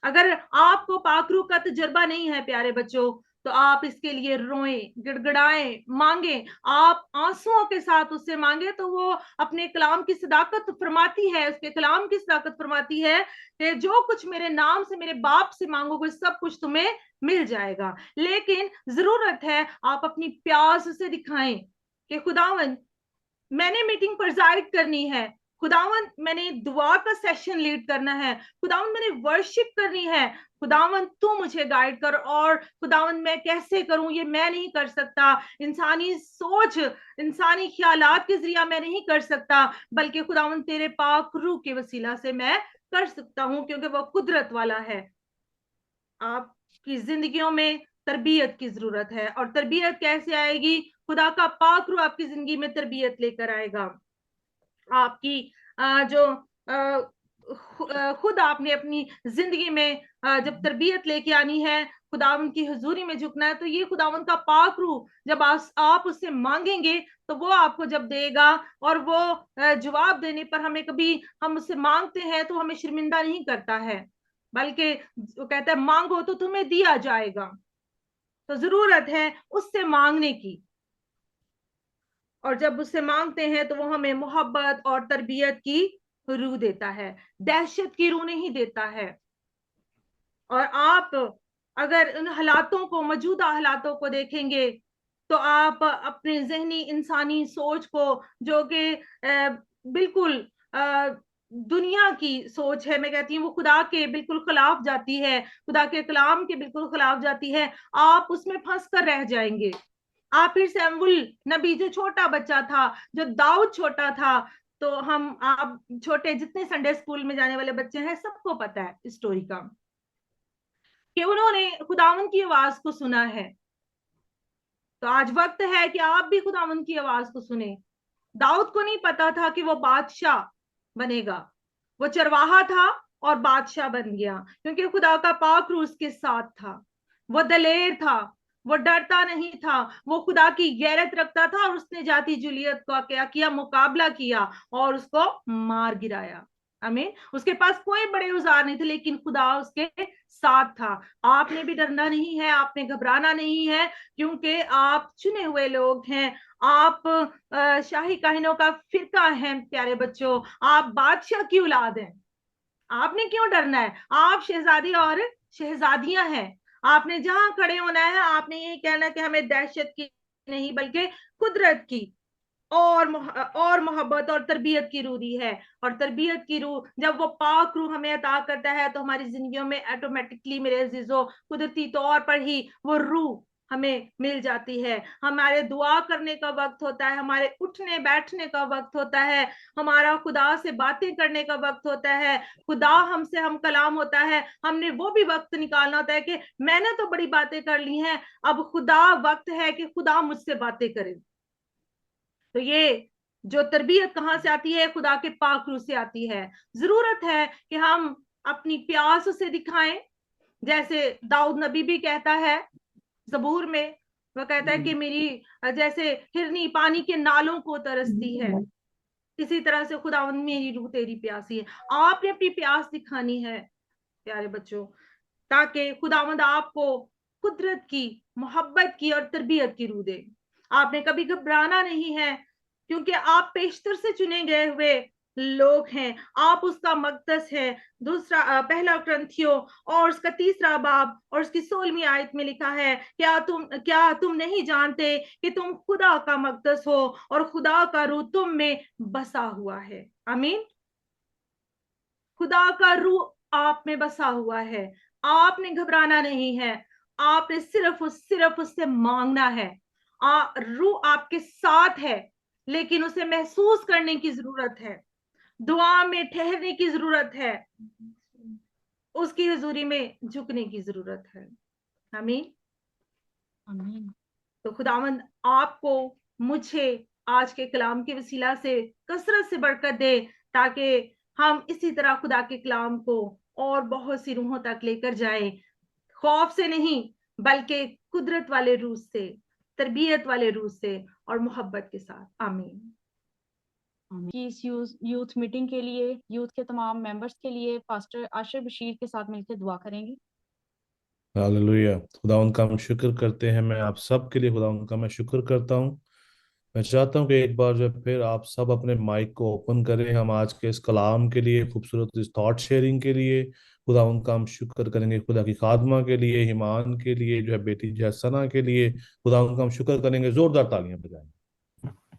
अगर आपको पाक रूह का तजर्बा नहीं है प्यारे बच्चों, तो आप इसके लिए रोएं, गिड़गिड़ाएं, मांगे, आप आंसुओं के साथ उससे मांगे, तो वो अपने कलाम की सदाकत फरमाती है, उसके कलाम की सदाकत फरमाती है कि जो कुछ मेरे नाम से, मेरे बाप से मांगोगे सब कुछ तुम्हें मिल जाएगा। लेकिन जरूरत है आप अपनी प्यास उसे दिखाएं कि खुदावन मैंने मीटिंग प्रिजाइड करनी है, खुदावन मैंने दुआ का सेशन लीड करना है, खुदावन मैंने वर्शिप करनी है, खुदावन तू मुझे गाइड कर। और खुदावन मैं कैसे करूं, ये मैं नहीं कर सकता, इंसानी सोच, इंसानी ख्यालात के जरिया मैं नहीं कर सकता, बल्कि खुदावन तेरे पाक रूह के वसीला से मैं कर सकता हूं, क्योंकि वो कुदरत वाला है। आपकी जिंदगियों में तरबियत की जरूरत है, और तरबियत कैसे आएगी? खुदा का पाक रूह आपकी जिंदगी में तरबियत लेकर आएगा। आपकी जो खुद आपने अपनी जिंदगी में जब तरबियत लेके आनी है, खुदावन की हुजूरी में झुकना है, तो ये खुदावन का पाक रूह जब आप उससे मांगेंगे तो वो आपको जब देगा, और वो जवाब देने पर हमें कभी हम उससे मांगते हैं तो हमें शर्मिंदा नहीं करता है, बल्कि वो कहता है मांगो तो तुम्हें दिया जाएगा। तो जरूरत है उससे मांगने की, और जब उससे मांगते हैं तो वो हमें मोहब्बत और तरबियत की रूह देता है, दहशत की रूह नहीं देता है। और आप अगर उन हालातों को, मौजूदा हालातों को देखेंगे, तो आप अपने जहनी इंसानी सोच को, जो कि बिल्कुल दुनिया की सोच है, मैं कहती हूँ वो खुदा के बिल्कुल खिलाफ जाती है, खुदा के कलाम के बिल्कुल खिलाफ जाती है, आप उसमें फंस कर रह जाएंगे। आप फिर सैमुअल नबी जो छोटा बच्चा था, जो दाऊद छोटा था, तो आप छोटे जितने संडे स्कूल में जाने वाले बच्चे हैं सबको पता है इस स्टोरी का, कि उन्होंने खुदावन की आवाज को सुना है। तो आज वक्त है कि आप भी खुदावन की आवाज को सुने। दाऊद को नहीं पता था कि वो बादशाह बनेगा, वो चरवाहा था और बादशाह बन गया, क्योंकि खुदा का पाक रूह उसके साथ था। वो दलेर था, वो डरता नहीं था, वो खुदा की गैरत रखता था, और उसने जाती जूलियत को क्या किया, मुकाबला किया और उसको मार गिराया। आमीन। उसके पास कोई बड़े औजार नहीं थे, लेकिन खुदा उसके साथ था। आपने भी डरना नहीं है, आपने घबराना नहीं है, क्योंकि आप चुने हुए लोग हैं, आप शाही काहिनों का फिरका है प्यारे बच्चों, आप बादशाह की औलाद हैं। आपने क्यों डरना है? आप शहजादी और शहजादियां हैं। आपने जहां खड़े होना है, आपने ये कहना कि हमें दहशत की नहीं, बल्कि कुदरत की और मोहब्बत और तरबियत की रूह दी है। और तरबियत की रूह, जब वो पाक रूह हमें अता करता है, तो हमारी जिंदगियों में ऑटोमेटिकली मेरे अजीजों, कुदरती तौर पर ही वो रूह हमें मिल जाती है। हमारे दुआ करने का वक्त होता है, हमारे उठने बैठने का वक्त होता है, हमारा खुदा से बातें करने का वक्त होता है, खुदा हमसे हम कलाम होता है। हमने वो भी वक्त निकालना होता है कि मैंने तो बड़ी बातें कर ली हैं, अब खुदा वक्त है कि खुदा मुझसे बातें करे। तो ये जो तरबियत कहाँ से आती है? खुदा के पाक रूह से आती है। जरूरत है कि हम अपनी प्यास उसे दिखाएं, जैसे दाऊद नबी भी कहता है जबूर में, वो कहता है कि मेरी जैसे हिरनी पानी के नालों को तरसती है, इसी तरह से खुदावन मेरी रूह तेरी प्यासी है। आपने अपनी प्यास दिखानी है प्यारे बच्चों, ताकि खुदावंद आपको कुदरत की, मोहब्बत की और तरबियत की रूह दे। आपने कभी घबराना नहीं है, क्योंकि आप पेशतर से चुने गए हुए लोग हैं, आप उसका मकदस है। दूसरा पहला ग्रंथियो और उसका 3रा बाब और उसकी 16वीं आयत में लिखा है, क्या तुम नहीं जानते कि तुम खुदा का मकदस हो और खुदा का रूह तुम में बसा हुआ है। आमीन। खुदा का रूह आप में बसा हुआ है। आपने घबराना नहीं है, आपने सिर्फ उससे मांगना है। रूह आपके साथ है, लेकिन उसे महसूस करने की जरूरत है, दुआ में ठहरने की जरूरत है, उसकी हुजूरी में झुकने की जरूरत है। आमीन। आमीन। तो खुदावंद आपको, मुझे आज के कलाम के वसीला से कसरत से बरकत दे, ताकि हम इसी तरह खुदा के कलाम को और बहुत सी रूहों तक लेकर जाए, खौफ से नहीं बल्कि कुदरत वाले रूह से, तरबियत वाले रूह से और मोहब्बत के साथ। आमीन। कि इस यूथ मीटिंग के लिए, यूथ के तमाम मेंबर्स के लिए पास्टर आशिर बशीर के साथ मिलकर दुआ करेंगे। हालेलुया। खुदा उनका हम शुक्र करते हैं। मैं आप सब के लिए खुदा उनका मैं शुक्र करता हूँ। मैं चाहता हूँ कि एक बार जो है फिर आप सब अपने माइक को ओपन करें। हम आज के इस कलाम के लिए, खूबसूरत इस थॉट शेयरिंग के लिए खुदा उनका हम शुक्र करेंगे। खुदा की खादमा के लिए, ईमान के लिए, जो है बेटी जो है सना के लिए खुदा उनका हम शुक्र करेंगे। जोरदार तालियां बजाएंगे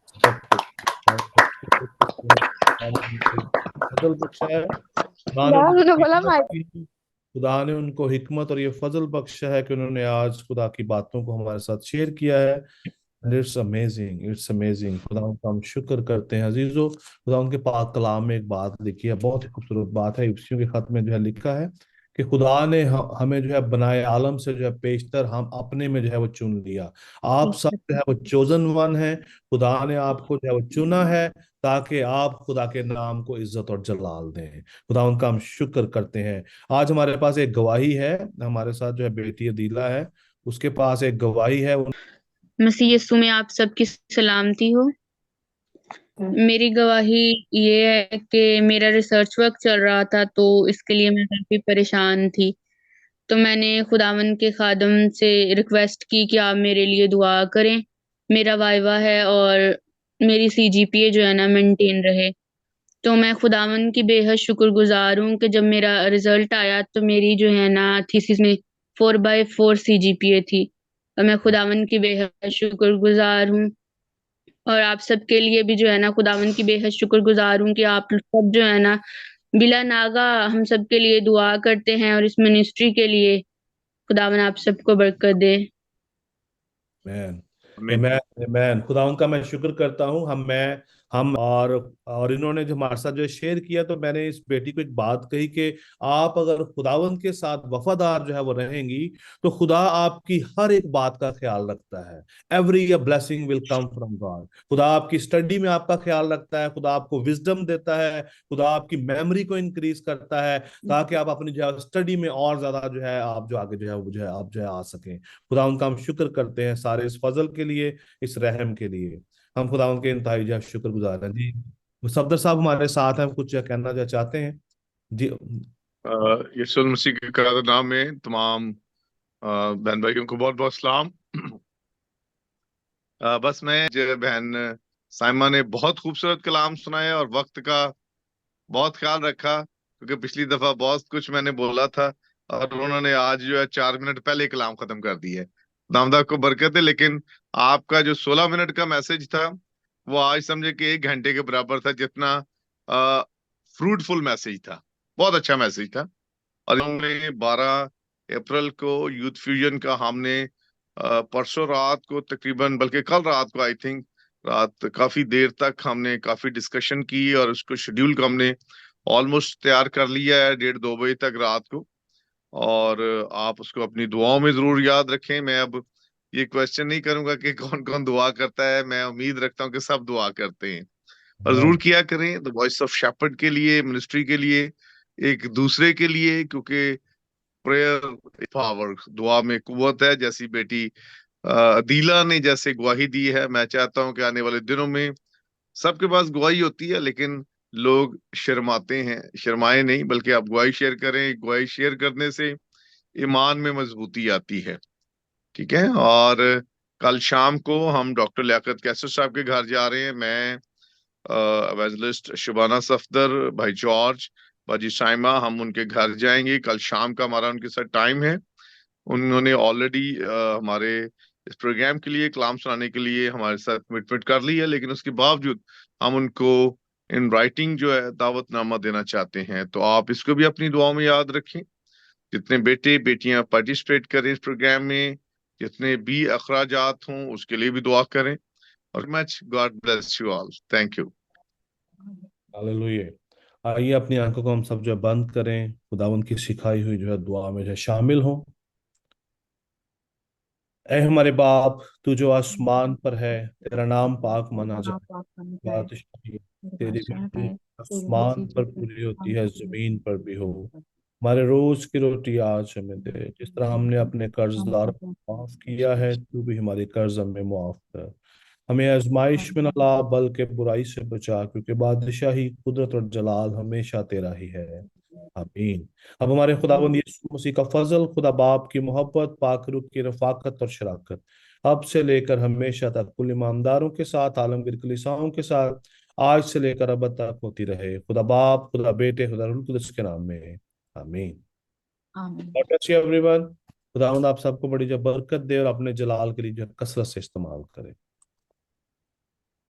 सबको। फजल बख्शा है खुदा ने, उन्होंने उनको बोला हिकमत माइक। दी है। खुदा ने उनको हिकमत और ये फजल बख्शा है कि उन्होंने आज खुदा की बातों को हमारे साथ शेयर किया है। It's amazing, it's amazing. खुदा उनका हम शुक्र करते हैं। अजीजों, खुदा उनके पाक कलाम में एक बात लिखी है, बहुत ही खूबसूरत बात है। इफ्सियों के खत में जो है लिखा है कि खुदा ने हमें जो है बनाए आलम से जो है पेशतर हम अपने में जो है वो चुन लिया। आप सब जो है वो चोजन वन है। खुदा ने आपको जो है वो चुना है ताकि आप खुदा के नाम को इज्जत और जलाल दें। खुदा उनका हम शुक्र करते हैं। आज हमारे पास एक गवाही है। हमारे साथ जो है बेटी अदीला है, उसके पास एक गवाही है। मसीह यीशु में आप सबकी सलामती हो। मेरी गवाही ये है कि मेरा रिसर्च वर्क चल रहा था, तो इसके लिए मैं काफ़ी परेशान थी। तो मैंने खुदावंद के खादम से रिक्वेस्ट की कि आप मेरे लिए दुआ करें। मेरा वाइवा है और मेरी सीजीपीए जो है ना मेंटेन रहे। तो मैं खुदावंद की बेहद शुक्रगुज़ार हूँ कि जब मेरा रिज़ल्ट आया तो मेरी जो है ना थीसिस में 4/4 सीजीपीए थी। और मैं खुदावंद की बेहद शुक्रगुज़ार हूँ। और आप सबके लिए भी जो है ना खुदावंद की बेहद शुक्रगुज़ार हूँ कि आप सब जो है ना बिला नागा हम सबके लिए दुआ करते हैं और इस मिनिस्ट्री के लिए खुदावंद आप सबको बरकत दे। मैन आमीन। मैं मैन खुदा उनका मैं शुक्र करता हूँ। हम और इन्होंने जो हमारे साथ जो शेयर किया, तो मैंने इस बेटी को एक बात कही कि आप अगर खुदावंद के साथ वफादार जो है वो रहेंगी तो खुदा आपकी हर एक बात का ख्याल रखता है। Every blessing will come from God. खुदा आपकी स्टडी में आपका ख्याल रखता है। खुदा आपको विजडम देता है। खुदा आपकी मेमोरी को इंक्रीज करता है ताकि आप अपनी जो है स्टडी में और ज्यादा जो है आप जो आगे जो है वो जो है आप जो है आ सकें। खुदा उनका हम शुक्र करते हैं सारे इस फजल के लिए, इस रहम के लिए। हम खुदा उनके इंतहाई जो है शुक्रगुजार हैं जी। सफदर साहब हमारे साथ हैं, कुछ कहना जो चाहते हैं जी। यीशु मसीह के करार नाम में तमाम बहन भाइयों को बहुत बहुत सलाम। बस मैं जो बहन साइमा ने बहुत खूबसूरत कलाम सुनाया और वक्त का बहुत ख्याल रखा, क्योंकि पिछली दफा बहुत कुछ मैंने बोला था और उन्होंने आज जो है 4 मिनट पहले कलाम खत्म कर दिया है। दामदा को बरकत है। लेकिन आपका जो 16 मिनट का मैसेज था वो आज समझे कि 1 घंटे के बराबर था, जितना फ्रूटफुल मैसेज था। बहुत अच्छा मैसेज था। और हमने 12 अप्रैल को यूथ फ्यूजन का हमने परसों रात को तकरीबन, बल्कि कल रात को आई थिंक रात काफी देर तक हमने काफी डिस्कशन की और उसको शेड्यूल को हमने ऑलमोस्ट तैयार कर लिया है 1:30-2 बजे तक रात को। और आप उसको अपनी दुआओं में जरूर याद रखें। मैं अब ये क्वेश्चन नहीं करूंगा कि कौन कौन दुआ करता है। मैं उम्मीद रखता हूँ कि सब दुआ करते हैं और जरूर किया करें। द वॉइस ऑफ शेपर्ड के लिए, मिनिस्ट्री के लिए, एक दूसरे के लिए, क्योंकि प्रेयर पावर, दुआ में कुव्वत है। जैसी बेटी अदीला ने जैसे गवाही दी है, मैं चाहता हूं कि आने वाले दिनों में सबके पास गवाही होती है लेकिन लोग शर्माते हैं। शर्माए नहीं, बल्कि आप गवाही शेयर करें। गवाही शेयर करने से ईमान में मजबूती आती है। ठीक है। और कल शाम को हम डॉक्टर लियाकत कैसर साहब के घर जा रहे हैं। मैं एवेंजलिस्ट शुबाना सफदर, भाई जॉर्ज, बाजी साइमा, हम उनके घर जाएंगे। कल शाम का हमारा उनके साथ टाइम है। उन्होंने ऑलरेडी हमारे इस प्रोग्राम के लिए, कलाम सुनाने के लिए हमारे साथ कमिटमेंट कर ली है, लेकिन उसके बावजूद हम उनको इन राइटिंग जो है दावतनामा देना चाहते हैं। तो आप इसको भी अपनी दुआओं में याद रखें। जितने बेटे बेटियां पार्टिसिपेट करें इस प्रोग्राम में, जितने भी अखराजात हों, उसके लिए भी दुआ करें। और much God bless you all. Thank you. Hallelujah. आइए अपनी आंखों को हम सब जो है बंद करें, खुदावंद की सिखाई हुई जो है दुआ में जो है शामिल हों। ऐ हमारे बाप, तू जो आसमान पर है, तेरा नाम पाक माना नाम जाए। पाक माना जाए, बादशाही तेरी तेरी बादशाहत मर्जी आए, तेरी आसमान मर्जी पर जैसे पूरी होती आसमान है, पर पूरी जमीन पर भी हो। होती है। हमारे रोज की रोटी आज हमें दे, जिस तरह हमने अपने हम कर्जदार सब को माफ किया है, तू भी हमारी कर्ज हमें माफ कर। हमें आजमाइश में न ला, बल्कि बुराई से बचा, क्योंकि बादशाही, कुदरत और जलाल हमेशा तेरा ही है। आमीन। अब हमारे खुदावंद यीशु मसीह का फजल, खुदा बाप की मोहब्बत, पाक रूह की रफाकत और शराकत अब से लेकर हमेशा तक कुल ईमानदारों के साथ, आलमगीर कलीसियाओं के साथ, आज से लेकर अब तक होती रहे। खुदा बाप, खुदा बेटे, खुदा रूह कुदस के नाम में। आमीन। आमीन। God bless you everyone. खुदावंद आप सबको बड़ी जो बरकत दे और अपने जलाल के लिए जो कसरत से इस्तेमाल करे।